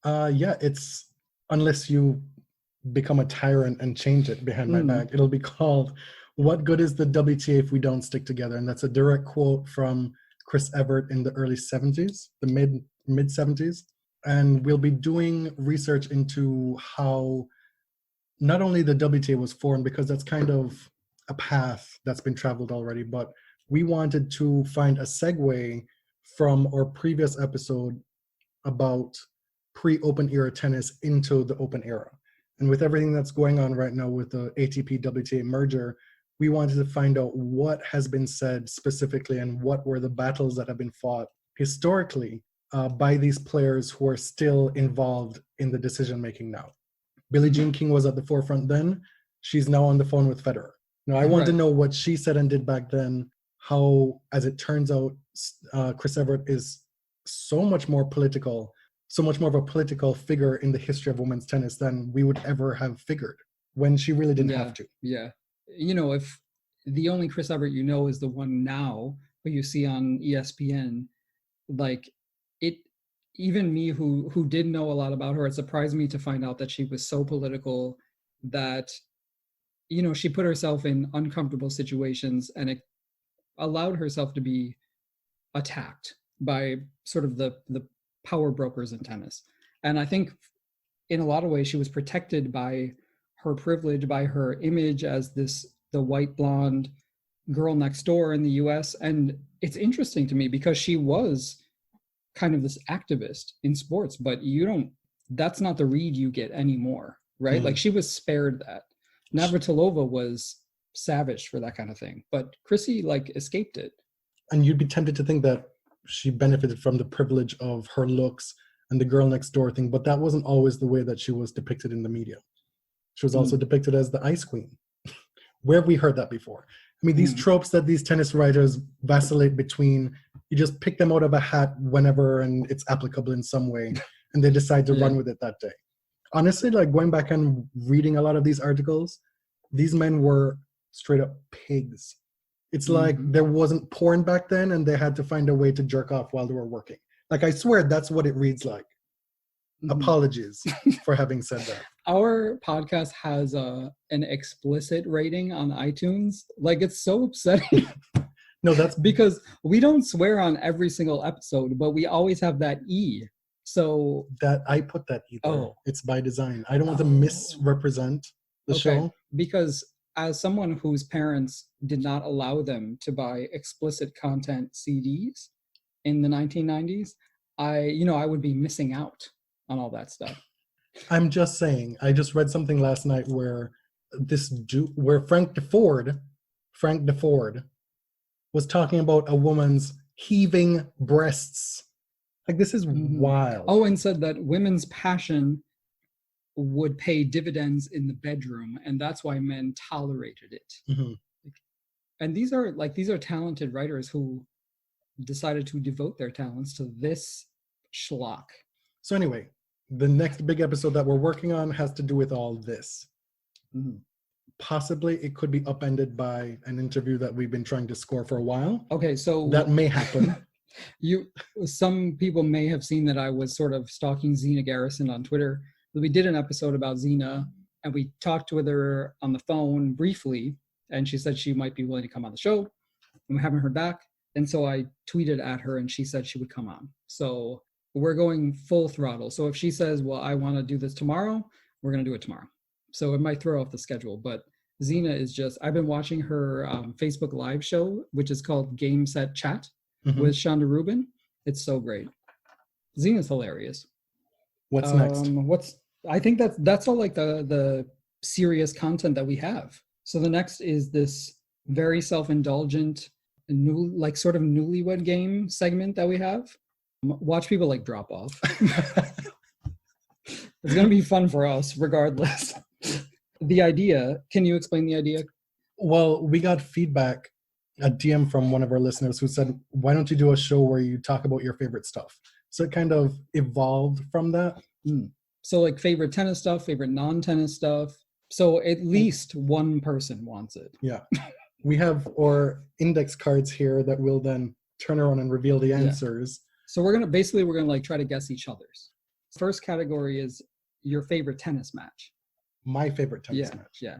It's, unless you become a tyrant and change it behind my back, it'll be called "What Good Is the WTA If We Don't Stick Together?" And that's a direct quote from Chris Evert in the early 70s, the mid 70s. And we'll be doing research into how not only the WTA was formed, because that's kind of a path that's been traveled already, but we wanted to find a segue from our previous episode about pre-open era tennis into the open era. And with everything that's going on right now with the ATP WTA merger, we wanted to find out what has been said specifically and what were the battles that have been fought historically by these players who are still involved in the decision-making now. Billie Jean King was at the forefront then. She's now on the phone with Federer. Now, I want to know what she said and did back then, how, as it turns out, Chris Evert is so much more of a political figure in the history of women's tennis than we would ever have figured, when she really didn't have to. Yeah. If the only Chris Evert is the one now who you see on ESPN, like, even me who did know a lot about her, it surprised me to find out that she was so political that, she put herself in uncomfortable situations, and it allowed herself to be attacked by sort of the power brokers in tennis. And I think in a lot of ways she was protected by her privilege, by her image as the white blonde girl next door in the US. And it's interesting to me because she was kind of this activist in sports, but that's not the read you get anymore, right? Like, she was spared that. Navratilova was savage for that kind of thing, but Chrissy escaped it. And you'd be tempted to think that she benefited from the privilege of her looks and the girl next door thing, but that wasn't always the way that she was depicted in the media. She was also depicted as the ice queen. Where have we heard that before? I mean, these tropes that these tennis writers vacillate between, you just pick them out of a hat whenever and it's applicable in some way, and they decide to run with it that day. Honestly, going back and reading a lot of these articles, these men were straight up pigs. It's like there wasn't porn back then and they had to find a way to jerk off while they were working. I swear that's what it reads like. Apologies for having said that. Our podcast has an explicit rating on iTunes. Like, it's so upsetting. No, that's because we don't swear on every single episode, but we always have that E. So that I put that either. Oh. It's by design. I don't want to misrepresent the show. Because as someone whose parents did not allow them to buy explicit content CDs in the 1990s, I would be missing out on all that stuff. I'm just saying, I just read something last night where Frank DeFord was talking about a woman's heaving breasts. Like, this is wild. Oh, and said that women's passion would pay dividends in the bedroom, and that's why men tolerated it. Mm-hmm. And these are talented writers who decided to devote their talents to this schlock. So anyway, the next big episode that we're working on has to do with all this. Mm-hmm. Possibly it could be upended by an interview that we've been trying to score for a while. Okay, so that may happen. Some people may have seen that I was sort of stalking Xena Garrison on Twitter. We did an episode about Xena, and we talked with her on the phone briefly, and she said she might be willing to come on the show, and we haven't heard back. And so I tweeted at her, and she said she would come on. So we're going full throttle. So if she says, well, I want to do this tomorrow, we're going to do it tomorrow. So it might throw off the schedule, but Xena is just, I've been watching her Facebook Live show, which is called Game Set Chat with Shonda Rubin. It's so great. Xena's hilarious. What's next? I think that's all like the serious content that we have. So the next is this very self-indulgent, sort of newlywed game segment that we have. Watch people like drop off. It's going to be fun for us regardless. The idea, can you explain the idea? Well, we got feedback, a DM from one of our listeners who said, why don't you do a show where you talk about your favorite stuff? So it kind of evolved from that. So like favorite tennis stuff, favorite non-tennis stuff. So at least one person wants it. Yeah. We have our index cards here that will then turn around and reveal the answers. So we're going to like try to guess each other's. First category is your favorite tennis match. My favorite tennis match. Yeah.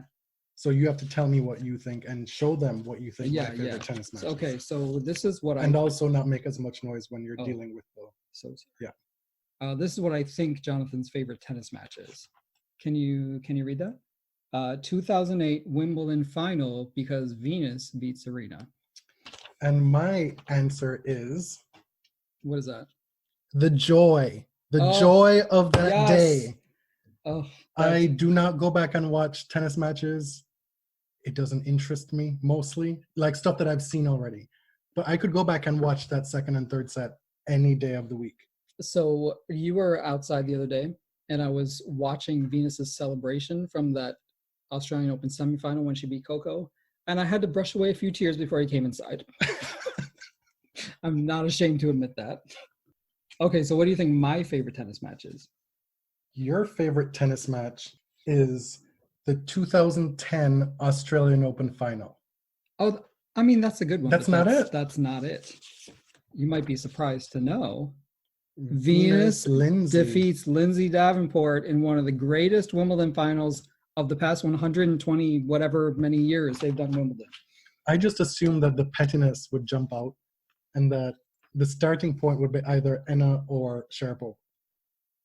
So you have to tell me what you think and show them what you think my favorite tennis match is. Okay, so this is what And also not make as much noise when you're dealing with the... So yeah. This is what I think Jonathan's favorite tennis match is. Can you read that? 2008 Wimbledon final because Venus beat Serena. And my answer is... What is that? The joy. The joy of that day. Oh, I do not go back and watch tennis matches. It doesn't interest me mostly, like stuff that I've seen already. But I could go back and watch that second and third set any day of the week. So you were outside the other day, and I was watching Venus's celebration from that Australian Open semifinal when she beat Coco, and I had to brush away a few tears before I came inside. I'm not ashamed to admit that. Okay, so what do you think my favorite tennis match is? Your favorite tennis match is the 2010 Australian Open final. Oh, I mean, that's a good one. That's not it. That's not it. You might be surprised to know. Venus defeats Lindsay Davenport in one of the greatest Wimbledon finals of the past 120 whatever many years they've done Wimbledon. I just assumed that the pettiness would jump out and that the starting point would be either Enna or Sharapova.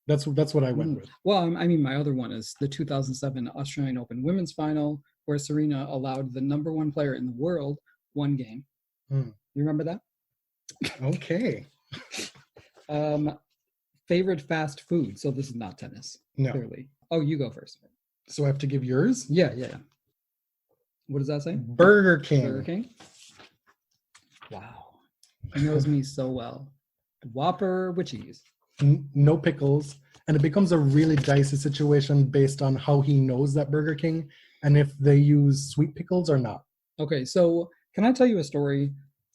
That's what I went with. Well, I mean, my other one is the 2007 Australian Open women's final, where Serena allowed the number one player in the world one game. You remember that? Okay. Favorite fast food. So this is not tennis. No. Clearly. Oh, you go first. So I have to give yours? Yeah. What does that say? Burger King. Burger King? Wow. He knows me so well. Whopper with cheese. No pickles. And it becomes a really dicey situation based on how he knows that Burger King and if they use sweet pickles or not. Okay, so can I tell you a story?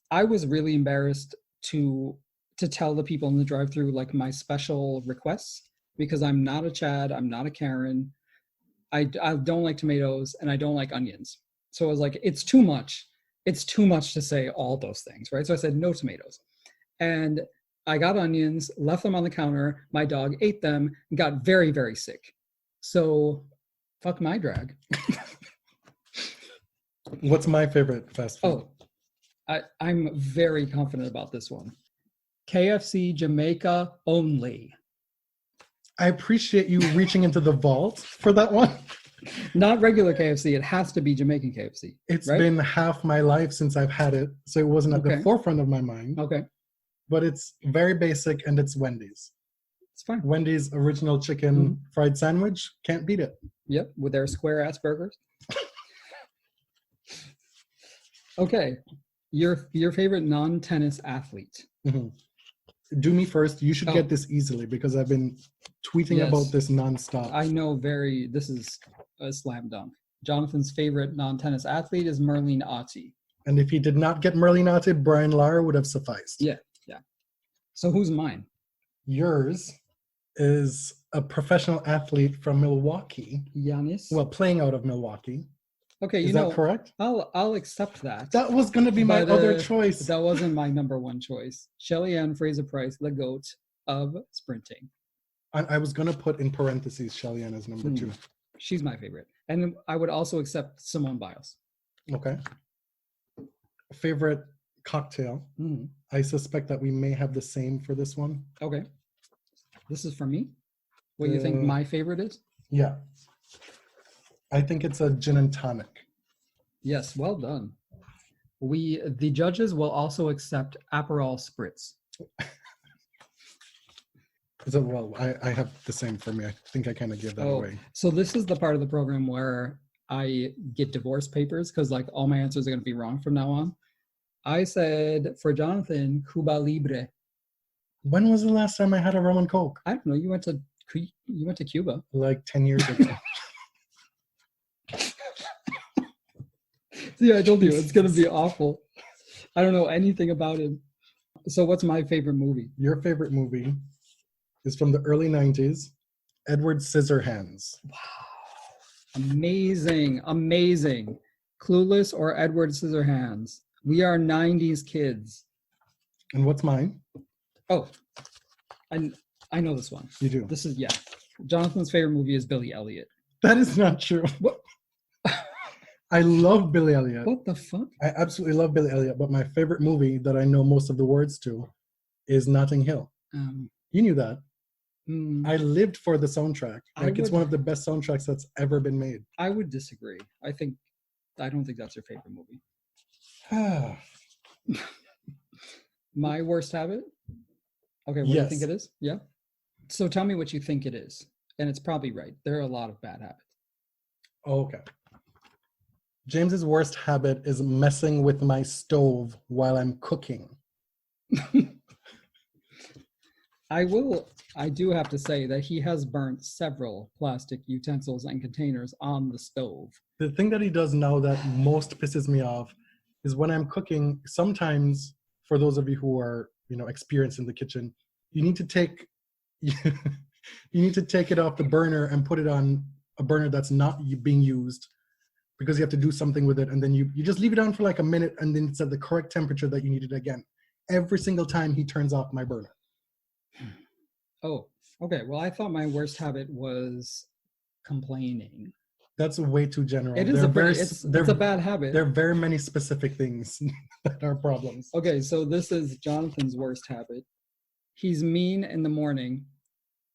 I was really embarrassed to tell the people in the drive-thru like my special requests because I'm not a Chad, I'm not a Karen. I don't like tomatoes and I don't like onions. So I was like, it's too much. It's too much to say all those things, right? So I said no tomatoes. And I got onions, left them on the counter. My dog ate them and got very, very sick. So fuck my drag. What's my favorite fast food? I'm very confident about this one. KFC Jamaica only. I appreciate you reaching into the vault for that one. Not regular KFC. It has to be Jamaican KFC. It's right? been half my life since I've had it, so it wasn't at the forefront of my mind. Okay. But it's very basic, and it's Wendy's. It's fine. Wendy's original chicken fried sandwich, can't beat it. Yep, with their square ass burgers. Okay, your favorite non-tennis athlete. Mm-hmm. Do me first. You should get this easily because I've been tweeting about this nonstop. I know this is a slam dunk. Jonathan's favorite non-tennis athlete is Merlin Ottey. And if he did not get Merlin Ottey, Brian Lara would have sufficed. Yeah. So who's mine? Yours is a professional athlete from Milwaukee. Giannis? Well, playing out of Milwaukee. Okay, is that correct? I'll accept that. That was going to be my other choice. That wasn't my number one choice. Shelly-Ann Fraser-Price, the GOAT of sprinting. I was going to put in parentheses Shelly-Ann as number 2. She's my favorite. And I would also accept Simone Biles. Okay. Favorite cocktail. I suspect that we may have the same for this one. Okay. This is for me? What you think my favorite is? Yeah. I think it's a gin and tonic. Yes, well done. The judges will also accept Aperol Spritz. Well, I have the same for me. I think I kind of gave that away. So this is the part of the program where I get divorce papers because like all my answers are going to be wrong from now on. I said for Jonathan, Cuba Libre. When was the last time I had a rum and coke? I don't know. You went to Cuba like 10 years ago. See, I told you it's going to be awful. I don't know anything about him. So what's my favorite movie? Your favorite movie is from the early 90s, Edward Scissorhands. Wow. Amazing. Clueless or Edward Scissorhands? We are 90s kids. And what's mine? Oh, I know this one. You do? This is, Jonathan's favorite movie is Billy Elliot. That is not true. What? I love Billy Elliot. What the fuck? I absolutely love Billy Elliot, but my favorite movie that I know most of the words to is Notting Hill. You knew that. I lived for the soundtrack. It's one of the best soundtracks that's ever been made. I would disagree. I don't think that's your favorite movie. My worst habit? Okay, what do you think it is? Yeah. So tell me what you think it is. And it's probably right. There are a lot of bad habits. Okay. James's worst habit is messing with my stove while I'm cooking. I do have to say that he has burnt several plastic utensils and containers on the stove. The thing that he does now that most pisses me off is when I'm cooking, sometimes, for those of you who are, experienced in the kitchen, you need to take it off the burner and put it on a burner that's not being used because you have to do something with it. And then you just leave it on for like a minute and then it's at the correct temperature that you need it again. Every single time he turns off my burner. Oh, okay. Well, I thought my worst habit was complaining. That's way too general. It is it's a bad habit. There are very many specific things that are problems. Okay, so this is Jonathan's worst habit. He's mean in the morning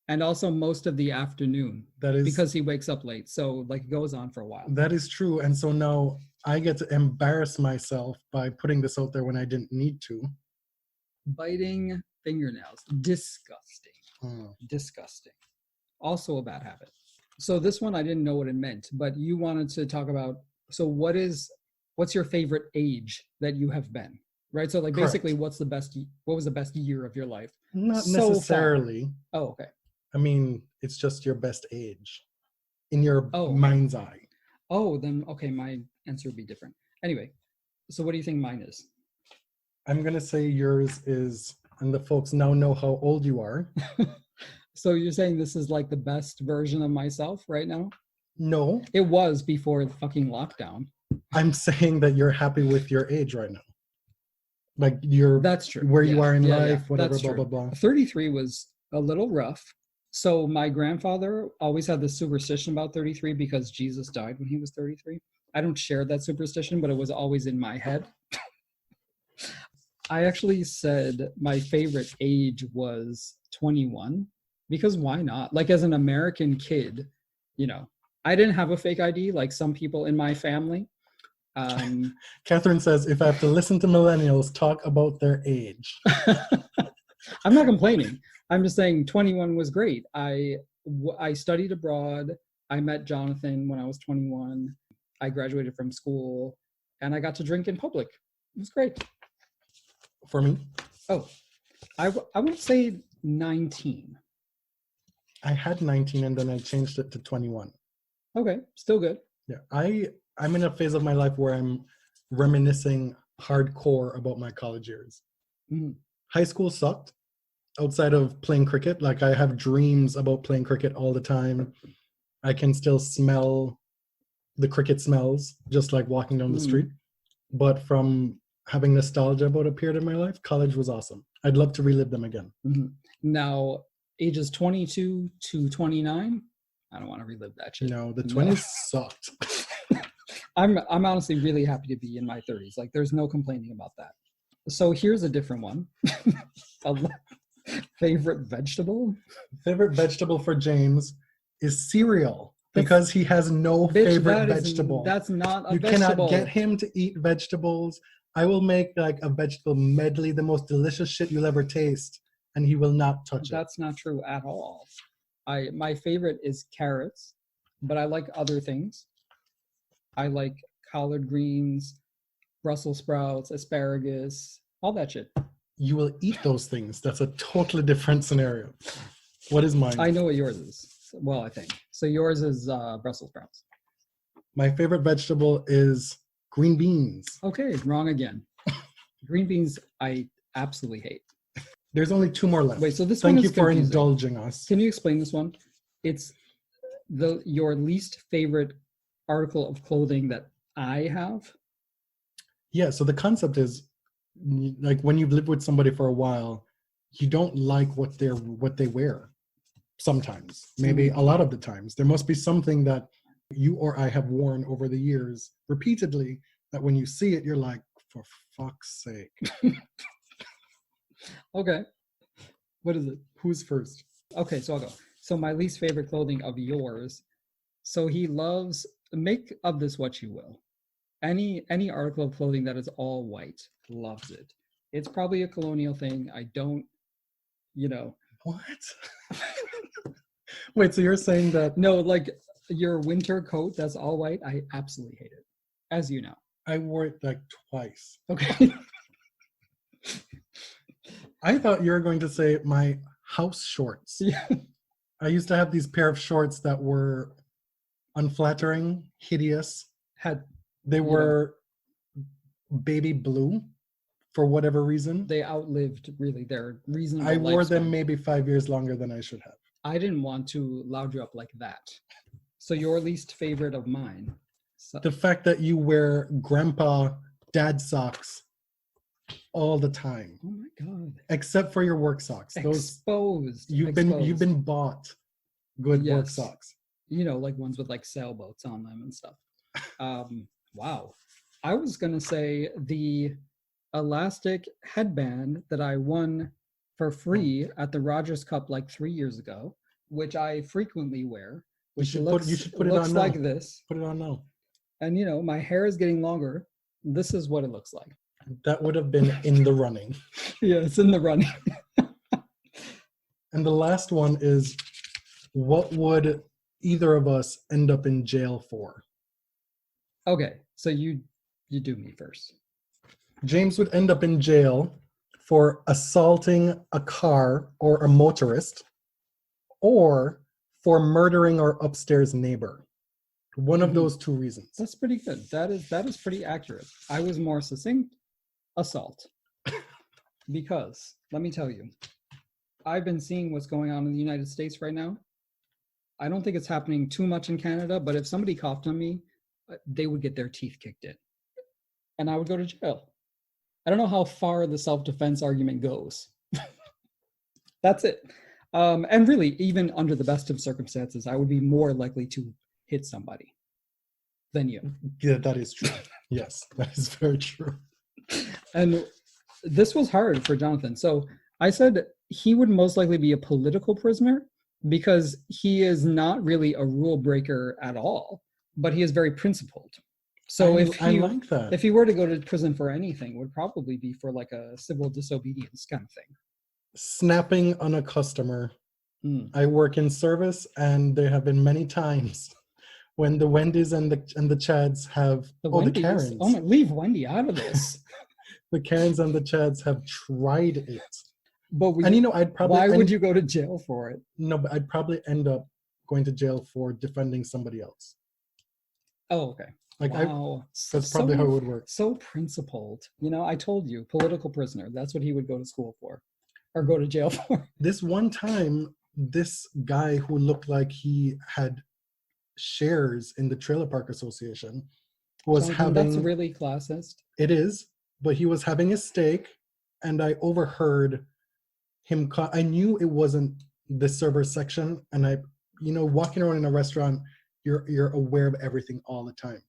and also most of the afternoon. That is because he wakes up late. So like it goes on for a while. That is true. And so now I get to embarrass myself by putting this out there when I didn't need to. Biting fingernails. Disgusting. Disgusting. Also a bad habit. So this one, I didn't know what it meant, but you wanted to talk about, so what's your favorite age that you have been, right? So like basically what was the best year of your life? Not necessarily. Oh, okay. I mean, it's just your best age in your mind's eye. Oh, then, okay, my answer would be different. Anyway, so what do you think mine is? I'm going to say yours is, and the folks now know how old you are. So you're saying this is like the best version of myself right now? No. It was before the fucking lockdown. I'm saying that you're happy with your age right now. Like you're That's true. where you Yeah, are in yeah, life, yeah. whatever, That's blah, true. blah, blah. 33 was a little rough. So my grandfather always had this superstition about 33 because Jesus died when he was 33. I don't share that superstition, but it was always in my head. I actually said my favorite age was 21 because why not? Like as an American kid, you know, I didn't have a fake ID like some people in my family. Catherine says, if I have to listen to millennials talk about their age. I'm not complaining. I'm just saying 21 was great. I studied abroad. I met Jonathan when I was 21. I graduated from school and I got to drink in public. It was great. For me? Oh, I would say 19. I had 19 and then I changed it to 21. Okay, still good. Yeah, I'm in a phase of my life where I'm reminiscing hardcore about my college years. Mm. High school sucked outside of playing cricket. Like I have dreams about playing cricket all the time. I can still smell the cricket smells just like walking down the street. But from having nostalgia about a period in my life, college was awesome. I'd love to relive them again. Mm-hmm. Now, ages 22 to 29, I don't want to relive that shit. No, the 20s sucked. I'm honestly really happy to be in my 30s. Like, there's no complaining about that. So here's a different one. Favorite vegetable? Favorite vegetable for James is cereal because he has no favorite vegetable. That's not a you vegetable. You cannot get him to eat vegetables. I will make like a vegetable medley, the most delicious shit you'll ever taste, and he will not touch it. That's not true at all. My favorite is carrots, but I like other things. I like collard greens, Brussels sprouts, asparagus, all that shit. You will eat those things. That's a totally different scenario. What is mine? I know what yours is. Well, I think. So yours is Brussels sprouts. My favorite vegetable is green beans. Okay, wrong again. Green beans, I absolutely hate. There's only 2 more left. Wait, so this Thank one you is for confusing. indulging us. Can you explain this one? It's your least favorite article of clothing that I have. Yeah, so the concept is like when you've lived with somebody for a while, you don't like what they wear. Sometimes, maybe a lot of the times. There must be something that you or I have worn over the years repeatedly that when you see it, you're like, for fuck's sake. Okay. What is it? Who's first? Okay, so I'll go. So my least favorite clothing of yours. So he loves, make of this what you will. Any article of clothing that is all white, loves it. It's probably a colonial thing. I don't, What? Wait, so you're saying that? No, like your winter coat that's all white, I absolutely hate it, as you know. I wore it like twice. Okay. I thought you were going to say my house shorts. Yeah. I used to have these pair of shorts that were unflattering, hideous. They were baby blue for whatever reason. They outlived really their reasonable I wore them lifespan. maybe 5 years longer than I should have. I didn't want to loud you up like that. So your least favorite of mine. So, The fact that you wear grandpa dad socks all the time, oh my God. except for your work socks. Exposed. You've been bought good work Yes. socks. Like ones with like sailboats on them and stuff. Wow. I was gonna say the elastic headband that I won for free at the Rogers Cup like 3 years ago, which I frequently wear, which you should put it looks on like now. this. Put it on now. And my hair is getting longer. This is what it looks like. That would have been in the running. Yeah, it's in the running. And the last one is, what would either of us end up in jail for? Okay, so you do me first. James would end up in jail for assaulting a car or a motorist, or for murdering our upstairs neighbor. One of those 2 reasons. That's pretty good. That is pretty accurate. I was more succinct. Assault. Because, let me tell you, I've been seeing what's going on in the United States right now. I don't think it's happening too much in Canada, but if somebody coughed on me, they would get their teeth kicked in. And I would go to jail. I don't know how far the self-defense argument goes. That's it. And really, even under the best of circumstances, I would be more likely to hit somebody than you. Yeah, that is true. Yes, that is very true. And this was hard for Jonathan. So I said he would most likely be a political prisoner because he is not really a rule breaker at all, but he is very principled. So I like that. if he were to go to prison for anything, it would probably be for like a civil disobedience kind of thing. Snapping on a customer. I work in service, and there have been many times when the Wendy's and the Chads have the Karens. Oh my, leave Wendy out of this. The Karens and the Chads have tried it. But I'd probably why would you go to jail for it? No, but I'd probably end up going to jail for defending somebody else. Oh, okay. Like wow. That's probably how it would work. So principled. I told you, political prisoner. That's what he would go to school for, or go to jail for. This one time, this guy who looked like he had shares in the Trailer Park Association was That's really classist. It is, but he was having a steak, and I overheard him. I knew it wasn't the server section, and walking around in a restaurant, you're aware of everything all the time.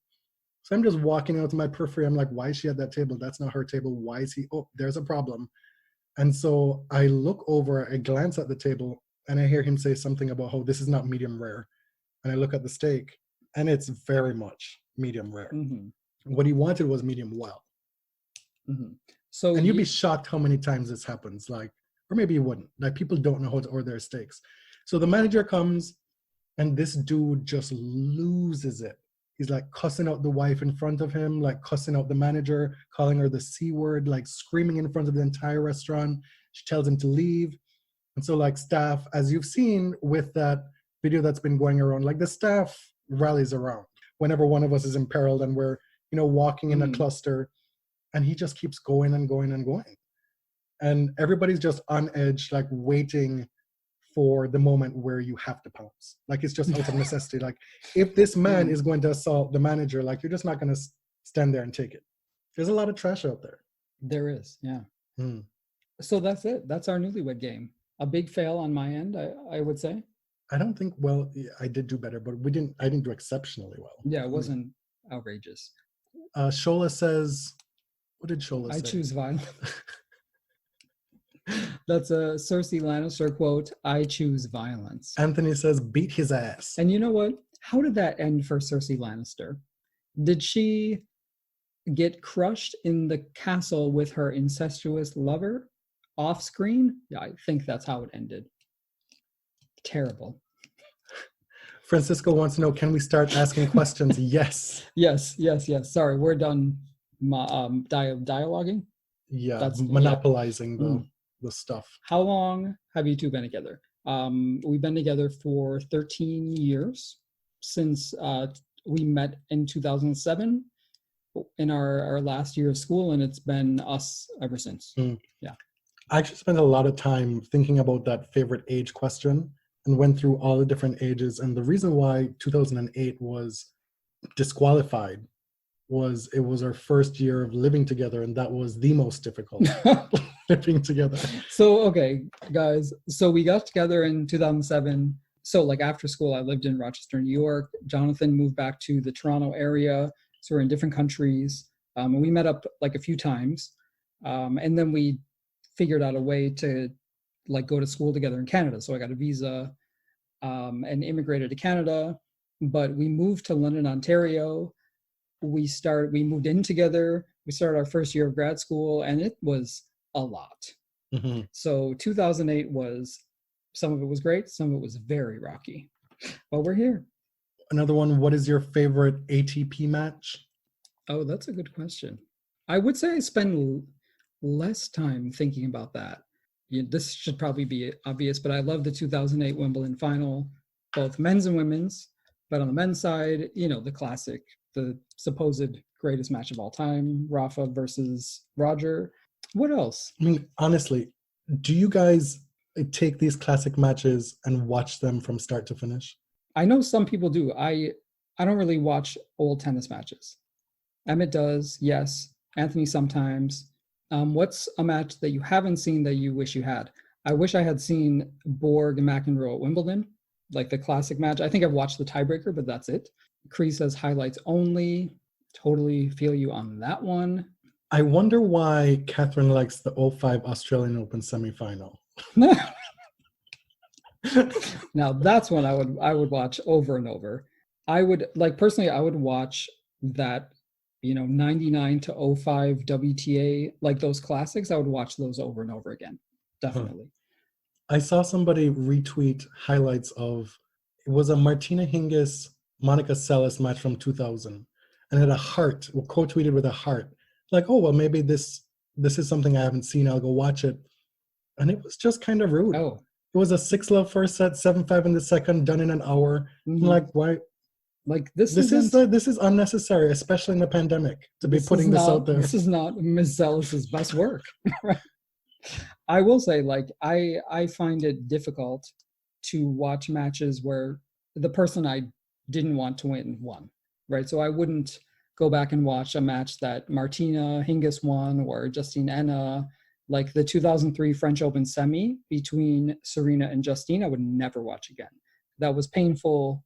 So I'm just walking out to my periphery. I'm like, why is she at that table? That's not her table. Why is he? Oh, there's a problem. And so I look over, I glance at the table, and I hear him say something about how this is not medium rare. And I look at the steak, and it's very much medium rare. Mm-hmm. What he wanted was medium well. Mm-hmm. And you'd be shocked how many times this happens. Or maybe you wouldn't. People don't know how to order their steaks. So the manager comes, and this dude just loses it. He's like cussing out the wife in front of him, like cussing out the manager, calling her the C word, like screaming in front of the entire restaurant. She tells him to leave. And so staff, as you've seen with that video that's been going around, the staff rallies around whenever one of us is imperiled and we're, walking in a cluster, and he just keeps going and going and going. And everybody's just on edge, waiting for the moment where you have to pounce. It's just out of necessity. If this man is going to assault the manager, you're just not going to stand there and take it. There's a lot of trash out there. There is, yeah. So that's it. That's our newlywed game. A big fail on my end, I would say. I don't think, I did do better, but I didn't do exceptionally well. Yeah, it wasn't outrageous. Shola says, what did Shola say? I choose violence. That's a Cersei Lannister quote. I choose violence. Anthony says, beat his ass. And you know what? How did that end for Cersei Lannister? Did she get crushed in the castle with her incestuous lover off screen? Yeah, I think that's how it ended. Terrible. Francisco wants to know, can we start asking questions? Yes. Yes. Sorry, we're done dialoguing. Yeah, that's monopolizing the stuff. How long have you two been together? We've been together for 13 years since we met in 2007 in our last year of school, and it's been us ever since. Yeah. I actually spent a lot of time thinking about that favorite age question and went through all the different ages. And the reason why 2008 was disqualified was it was our first year of living together, and that was the most difficult living together. So, okay, guys. So we got together in 2007. So after school, I lived in Rochester, New York. Jonathan moved back to the Toronto area. So we're in different countries. And we met up a few times. And then we figured out a way to go to school together in Canada. So I got a visa and immigrated to Canada. But we moved to London, Ontario. We moved in together. We started our first year of grad school, and it was a lot. Mm-hmm. So 2008 some of it was great, some of it was very rocky, but we're here. Another one, what is your favorite ATP match? Oh, that's a good question. I would say I spend less time thinking about that. This should probably be obvious, but I love the 2008 Wimbledon final, both men's and women's. But on the men's side, the classic, the supposed greatest match of all time, Rafa versus Roger. What else? I mean, honestly, do you guys take these classic matches and watch them from start to finish? I know some people do. I don't really watch old tennis matches. Emmett does, yes. Anthony sometimes. What's a match that you haven't seen that you wish you had? I wish I had seen Borg and McEnroe at Wimbledon, like the classic match. I think I've watched the tiebreaker, but that's it. Cree says highlights only. Totally feel you on that one. I wonder why Catherine likes the 05 Australian Open semifinal. Now that's one I would watch over and over. I would personally I would watch that, 99 to 05 WTA, like those classics. I would watch those over and over again. Definitely. I saw somebody retweet highlights of, it was a Martina Hingis Monica Seles match from 2000, and it had a heart, co-tweeted with a heart, like, oh well, maybe this is something I haven't seen, I'll go watch it. And it was just kind of rude. Oh, it was a 6-love first set, 7-5 in the second, done in an hour. mm-hmm. Like, why? Like this is unnecessary, especially in the pandemic, to be putting this out there. This is not Ms. Zellis's best work. Right? I will say, I find it difficult to watch matches where the person I didn't want to win won, right? So I wouldn't go back and watch a match that Martina Hingis won or Justine Henin, like the 2003 French Open semi between Serena and Justine. I would never watch again. That was painful.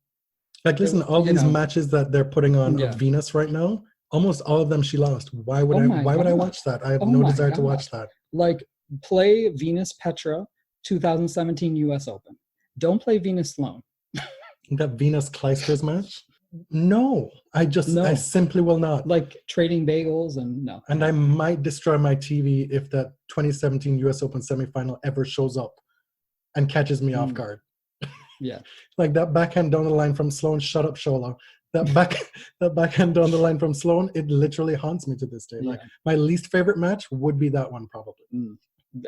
Like, listen, all these matches that they're putting on of Venus right now, almost all of them she lost. Why would I watch that? I have no desire to watch that. Like, play Venus Petra 2017 US Open. Don't play Venus Sloane. That Venus Clijsters match? No. I simply will not. Like trading bagels and no. And I might destroy my TV if that 2017 US Open semifinal ever shows up and catches me off guard. Yeah. Like that backhand down the line from Sloane, shut up, Shola. That backhand down the line from Sloane, it literally haunts me to this day. Like, my least favorite match would be that one, probably.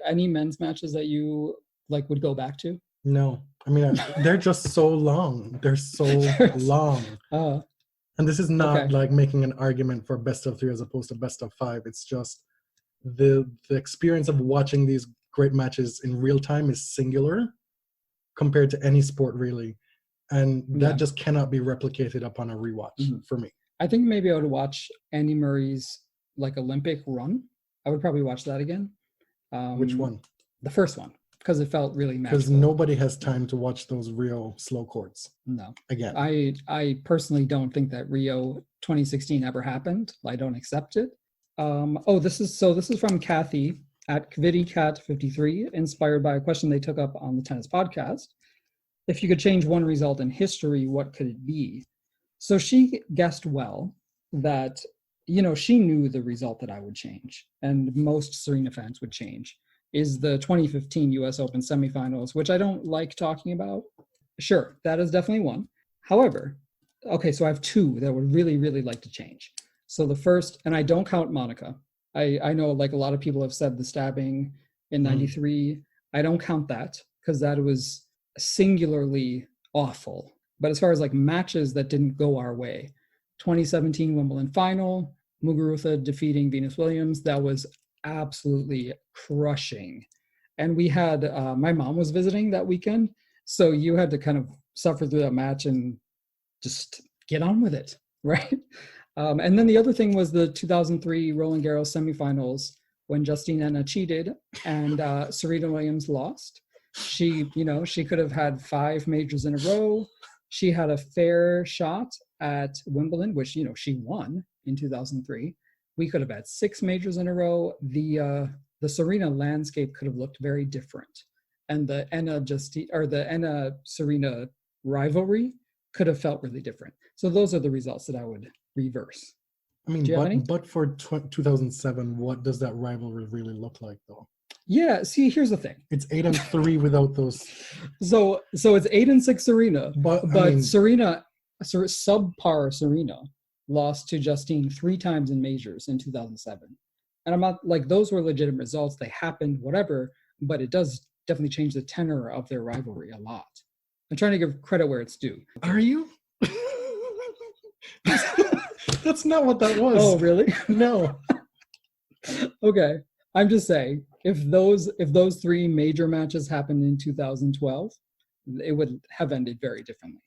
Any men's matches that you would go back to? No. I mean, they're just so long. They're so long. And this is not like making an argument for best of 3 as opposed to best of 5. It's just the experience of watching these great matches in real time is singular compared to any sport, really. And that just cannot be replicated upon a rewatch for me. I think maybe I would watch Andy Murray's Olympic run. I would probably watch that again. Which one? The first one, because it felt really magical. Because nobody has time to watch those Rio slow courts. No. Again. I personally don't think that Rio 2016 ever happened. I don't accept it. This is from Kathy at KvittyCat53, inspired by a question they took up on the tennis podcast. If you could change one result in history, what could it be? So she guessed well that, she knew the result that I would change, and most Serena fans would change, is the 2015 US Open semifinals, which I don't like talking about. Sure, that is definitely one. However, so I have two that I would really, really like to change. So the first, and I don't count Monica. I know a lot of people have said the stabbing in 93. I don't count that because that was singularly awful. But as far as matches that didn't go our way, 2017 Wimbledon final, Muguruza defeating Venus Williams, that was absolutely crushing. And we had, my mom was visiting that weekend, so you had to kind of suffer through that match and just get on with it, right? And then the other thing was the 2003 Roland Garros semifinals when Justine Henin cheated and Serena Williams lost. She could have had 5 majors in a row. She had a fair shot at Wimbledon, which, she won in 2003. We could have had 6 majors in a row. The Serena landscape could have looked very different. And the Henin Serena rivalry could have felt really different. So those are the results that I would reverse. I mean, but for 2007, what does that rivalry really look like, though? Yeah, see, here's the thing. It's 8-3 without those. So it's 8-6 Serena, but Serena, subpar Serena, lost to Justine 3 times in majors in 2007. And I'm not those were legitimate results. They happened, whatever, but it does definitely change the tenor of their rivalry a lot. I'm trying to give credit where it's due. Are you? That's not what that was. Oh, really? No. Okay. I'm just saying, if those 3 major matches happened in 2012, it would have ended very differently.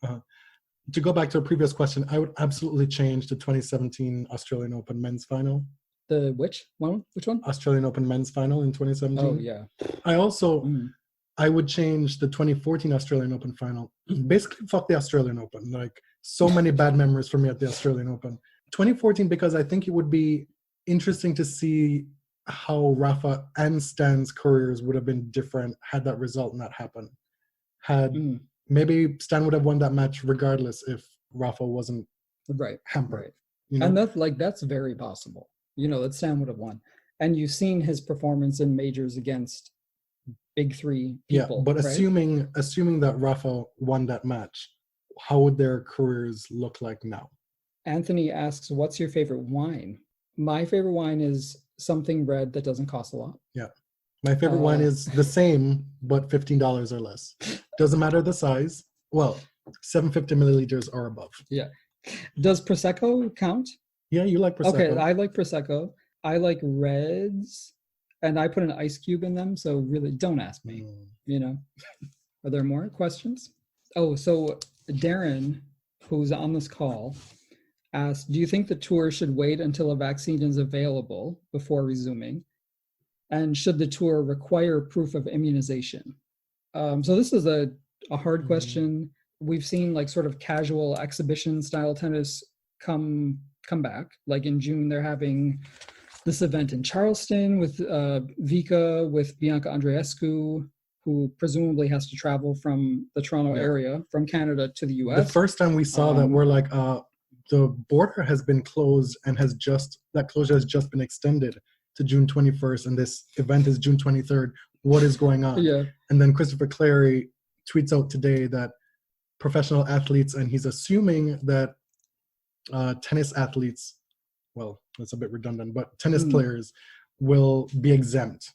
To go back to a previous question, I would absolutely change the 2017 Australian Open men's final. The which one? Which one? Australian Open men's final in 2017. Oh yeah. I also Mm. I would change the 2014 Australian Open final. Basically, fuck the Australian Open. Like, so many bad memories for me at the Australian Open. 2014, because I think it would be interesting to see how Rafa and Stan's careers would have been different had that result not happened. Maybe Stan would have won that match regardless if Rafa wasn't hampered. Right. You know? And that's very possible. You know, that Stan would have won. And you've seen his performance in majors against big three people. Yeah, but right? assuming that Rafa won that match, how would their careers look like now? Anthony asks, what's your favorite wine? My favorite wine is something red that doesn't cost a lot. Yeah. My favorite wine is the same, but $15 or less. Doesn't matter the size. Well, 750 milliliters or above. Yeah. Does Prosecco count? Yeah, you like Prosecco. Okay, I like Prosecco. I like reds, and I put an ice cube in them, so really don't ask me, you know. Are there more questions? Oh, so Darren, who's on this call, asked, do you think the tour should wait until a vaccine is available before resuming? And should the tour require proof of immunization? So this is a hard question. We've seen like sort of casual exhibition style tennis come back. Like in June, they're having this event in Charleston with Vika, with Bianca Andreescu, who presumably has to travel from the Toronto area, from Canada to the US. The first time we saw that, we're like, the border has been closed and that closure has just been extended to June 21st, and this event is June 23rd. What is going on? Yeah. And then Christopher Clary tweets out today that professional athletes, and he's assuming that tennis athletes, well, that's a bit redundant, but tennis players will be exempt.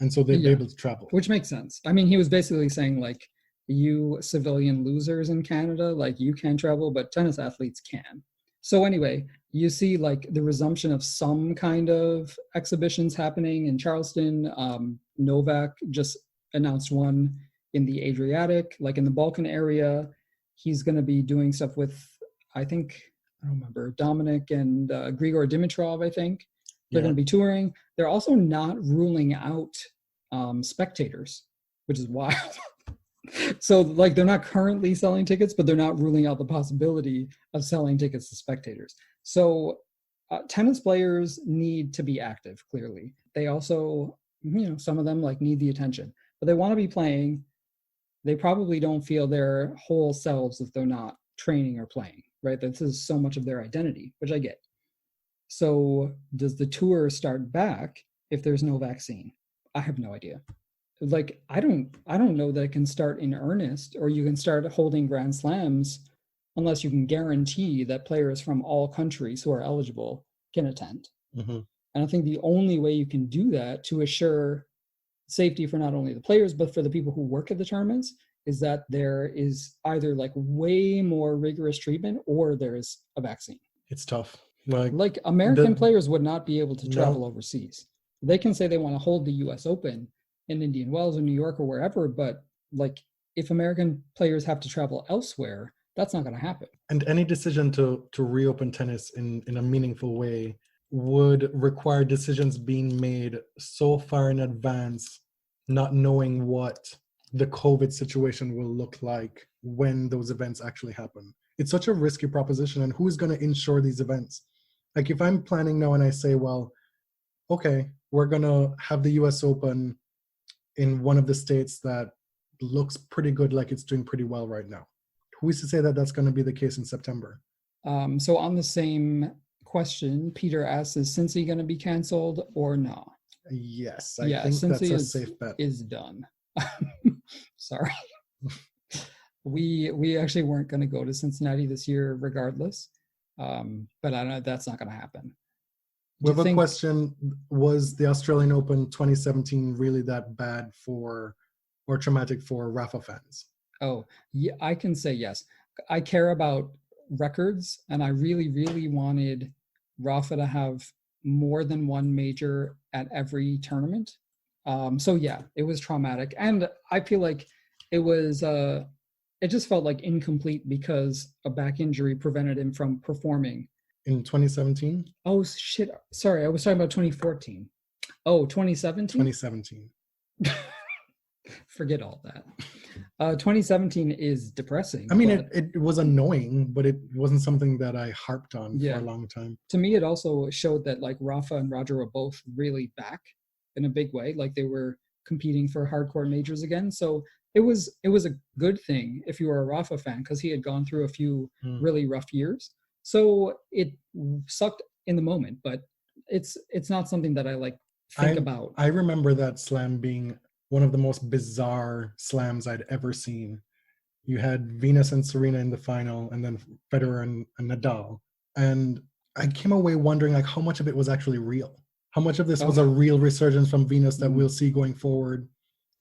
And so they'll be able to travel. Which makes sense. I mean, he was basically saying, like, you civilian losers in Canada, like, you can travel, but tennis athletes can. So anyway, you see, like, the resumption of some kind of exhibitions happening in Charleston. Novak just announced one in the Adriatic, like in the Balkan area. He's going to be doing stuff with, I don't remember, Dominic and Grigor Dimitrov, I think. They're going to be touring. They're also not ruling out spectators, which is wild. So, like, they're not currently selling tickets, but they're not ruling out the possibility of selling tickets to spectators. So tennis players need to be active, clearly. They also, some of them, like, need the attention. But they want to be playing. They probably don't feel their whole selves if they're not training or playing, right? This is so much of their identity, which I get. So does the tour start back if there's no vaccine? I have no idea. Like, I don't know that it can start in earnest, or you can start holding Grand Slams unless you can guarantee that players from all countries who are eligible can attend. And I think the only way you can do that to assure safety for not only the players, but for the people who work at the tournaments, is that there is either like way more rigorous treatment or there's a vaccine. It's tough. Like American players would not be able to travel overseas. They can say they want to hold the US Open in Indian Wells or New York or wherever, but like if American players have to travel elsewhere, that's not going to happen. And any decision to reopen tennis in a meaningful way would require decisions being made so far in advance, not knowing what the COVID situation will look like when those events actually happen. It's such a risky proposition, and who's going to insure these events? Like, if I'm planning now and I say, well, okay, we're going to have the US Open in one of the states that looks pretty good, like it's doing pretty well right now. Who is to say that that's going to be the case in September? So on the same question, Peter asks, is Cincy going to be canceled or not? Yes, I think that's a safe bet. Is done. Sorry. We actually weren't going to go to Cincinnati this year regardless. But I know that's not going to happen. We have a question. Was the Australian Open 2017 really that bad or traumatic for Rafa fans? Oh, yeah, I can say yes. I care about records, and I really, really wanted Rafa to have more than one major at every tournament. So yeah, it was traumatic. And I feel like it was, it just felt like incomplete because a back injury prevented him from performing in 2017. Oh, shit. Sorry, I was talking about 2014. Oh, 2017? 2017. Forget all that. 2017 is depressing. I mean, it was annoying, but it wasn't something that I harped on Yeah. for a long time. To me, it also showed that like Rafa and Roger were both really back in a big way. Like they were competing for hardcore majors again. So it was a good thing if you were a Rafa fan, because he had gone through a few really rough years. So it sucked in the moment, but it's not something that I like think about. I remember that slam being one of the most bizarre slams I'd ever seen. You had Venus and Serena in the final, and then Federer and Nadal. And I came away wondering like how much of it was actually real. How much of this was a real resurgence from Venus that we'll see going forward.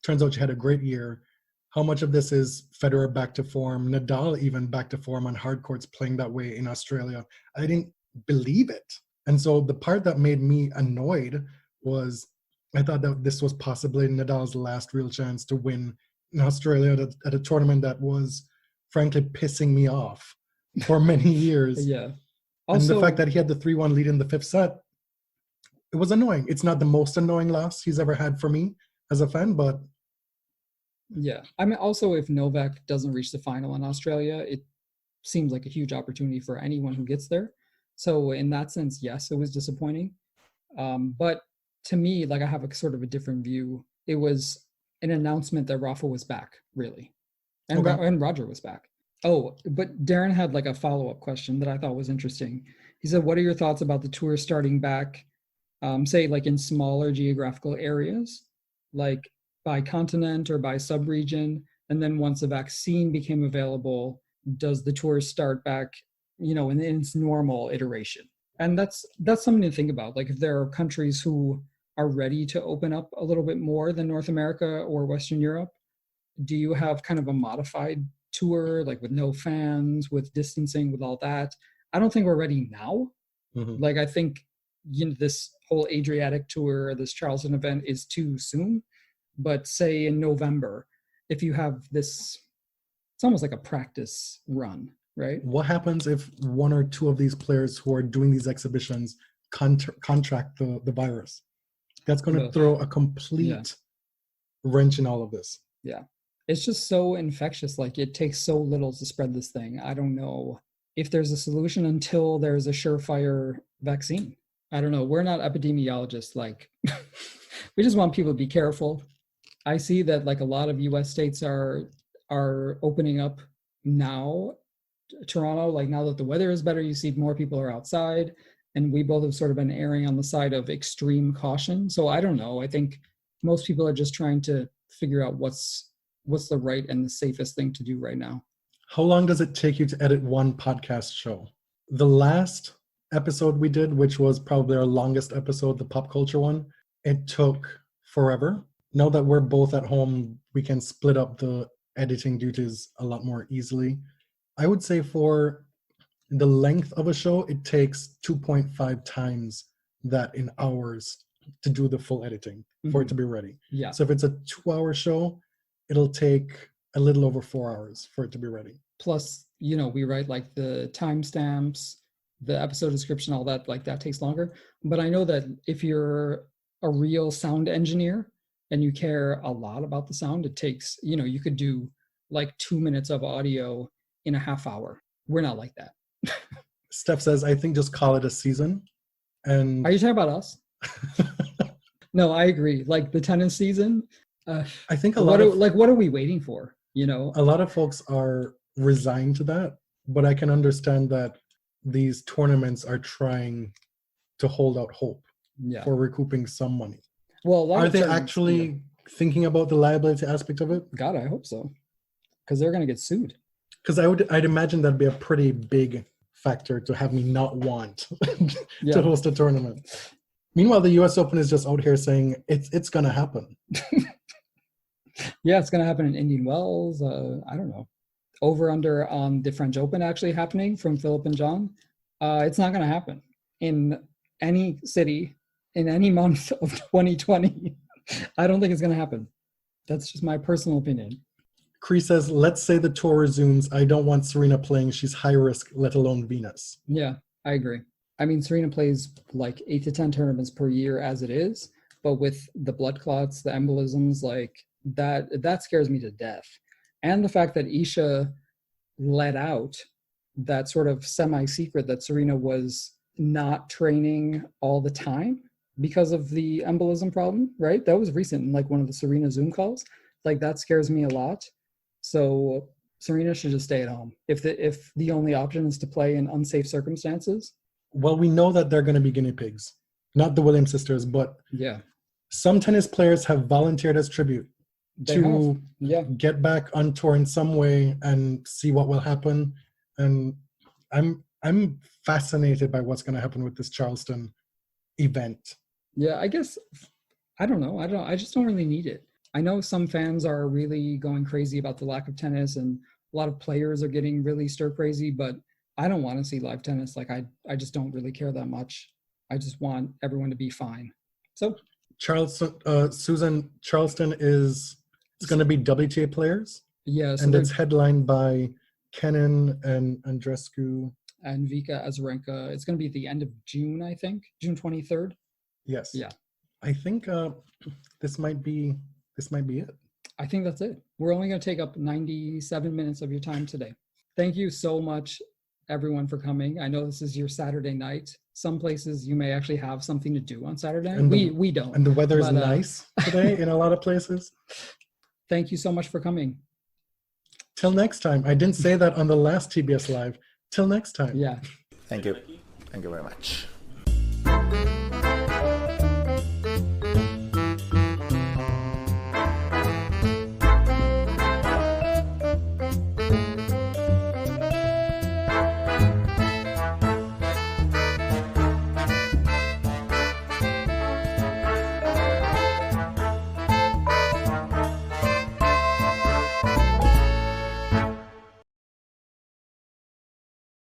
Turns out she had a great year. How much of this is Federer back to form, Nadal even back to form on hard courts playing that way in Australia? I didn't believe it. And so the part that made me annoyed was I thought that this was possibly Nadal's last real chance to win in Australia at a tournament that was frankly pissing me off for many years. Yeah. Also, and the fact that he had the 3-1 lead in the fifth set, it was annoying. It's not the most annoying loss he's ever had for me as a fan, but yeah. I mean, also if Novak doesn't reach the final in Australia, it seems like a huge opportunity for anyone who gets there. So in that sense, yes, it was disappointing. But to me, like I have a sort of a different view. It was an announcement that Rafa was back, really. And, and Roger was back. Oh, but Darren had like a follow-up question that I thought was interesting. He said, what are your thoughts about the tour starting back, say like in smaller geographical areas, like by continent or by sub-region? And then once a vaccine became available, does the tour start back, you know, in its normal iteration? And that's something to think about. Like if there are countries who are ready to open up a little bit more than North America or Western Europe, do you have kind of a modified tour, like with no fans, with distancing, with all that? I don't think we're ready now. Mm-hmm. Like I think, you know, this whole Adriatic tour, this Charleston event is too soon. But say in November, if you have this, it's almost like a practice run, right? What happens if one or two of these players who are doing these exhibitions contract the virus? That's going to throw a complete wrench in all of this. Yeah. It's just so infectious. Like it takes so little to spread this thing. I don't know if there's a solution until there's a surefire vaccine. I don't know. We're not epidemiologists. Like we just want people to be careful. I see that like a lot of US states are opening up now. Toronto, like now that the weather is better, you see more people are outside, and we both have sort of been erring on the side of extreme caution. So I don't know. I think most people are just trying to figure out what's the right and the safest thing to do right now. How long does it take you to edit one podcast show? The last episode we did, which was probably our longest episode, the pop culture one, it took forever. Now that we're both at home, we can split up the editing duties a lot more easily. I would say for the length of a show, it takes 2.5 times that in hours to do the full editing for it to be ready. Yeah. So if it's a 2-hour show, it'll take a little over 4 hours for it to be ready. Plus, you know, we write like the timestamps, the episode description, all that, like that takes longer. But I know that if you're a real sound engineer and you care a lot about the sound, it takes, you know, you could do like 2 minutes of audio in a half hour. We're not like that. Steph says, I think just call it a season. And are you talking about us? No, I agree. Like the tennis season. I think what are we waiting for? You know, a lot of folks are resigned to that, but I can understand that these tournaments are trying to hold out hope for recouping some money. Well, are they actually thinking about the liability aspect of it? God, I hope so, because they're going to get sued. Because I'd imagine that'd be a pretty big factor to have me not want to host a tournament. Meanwhile, the US Open is just out here saying it's going to happen. Yeah, it's going to happen in Indian Wells. I don't know. Over under on the French Open actually happening from Philip and John. It's not going to happen in any city in any month of 2020. I don't think it's going to happen. That's just my personal opinion. Cree says, let's say the tour resumes. I don't want Serena playing. She's high risk, let alone Venus. Yeah, I agree. I mean, Serena plays like 8 to 10 tournaments per year as it is, but with the blood clots, the embolisms, like that scares me to death. And the fact that Isha let out that sort of semi-secret that Serena was not training all the time because of the embolism problem, right? That was recent in like one of the Serena Zoom calls. Like that scares me a lot. So Serena should just stay at home. If the only option is to play in unsafe circumstances. Well, we know that they're going to be guinea pigs, not the Williams sisters, but yeah, some tennis players have volunteered as tribute to get back on tour in some way and see what will happen. And I'm fascinated by what's going to happen with this Charleston event. Yeah, I guess, I don't know. I just don't really need it. I know some fans are really going crazy about the lack of tennis, and a lot of players are getting really stir crazy, but I don't want to see live tennis. Like I just don't really care that much. I just want everyone to be fine. So Susan, Charleston it's going to be WTA players. Yeah. So and it's headlined by Kenin and Andreescu. And Vika Azarenka. It's going to be at the end of June, I think. June 23rd. Yes. Yeah. I think this might be it. I think that's it. We're only going to take up 97 minutes of your time today. Thank you so much, everyone, for coming. I know this is your Saturday night. Some places you may actually have something to do on Saturday. And we don't. And the weather is nice today in a lot of places. Thank you so much for coming. Till next time. I didn't say that on the last TBS Live. Till next time. Yeah. Thank you. Thank you very much.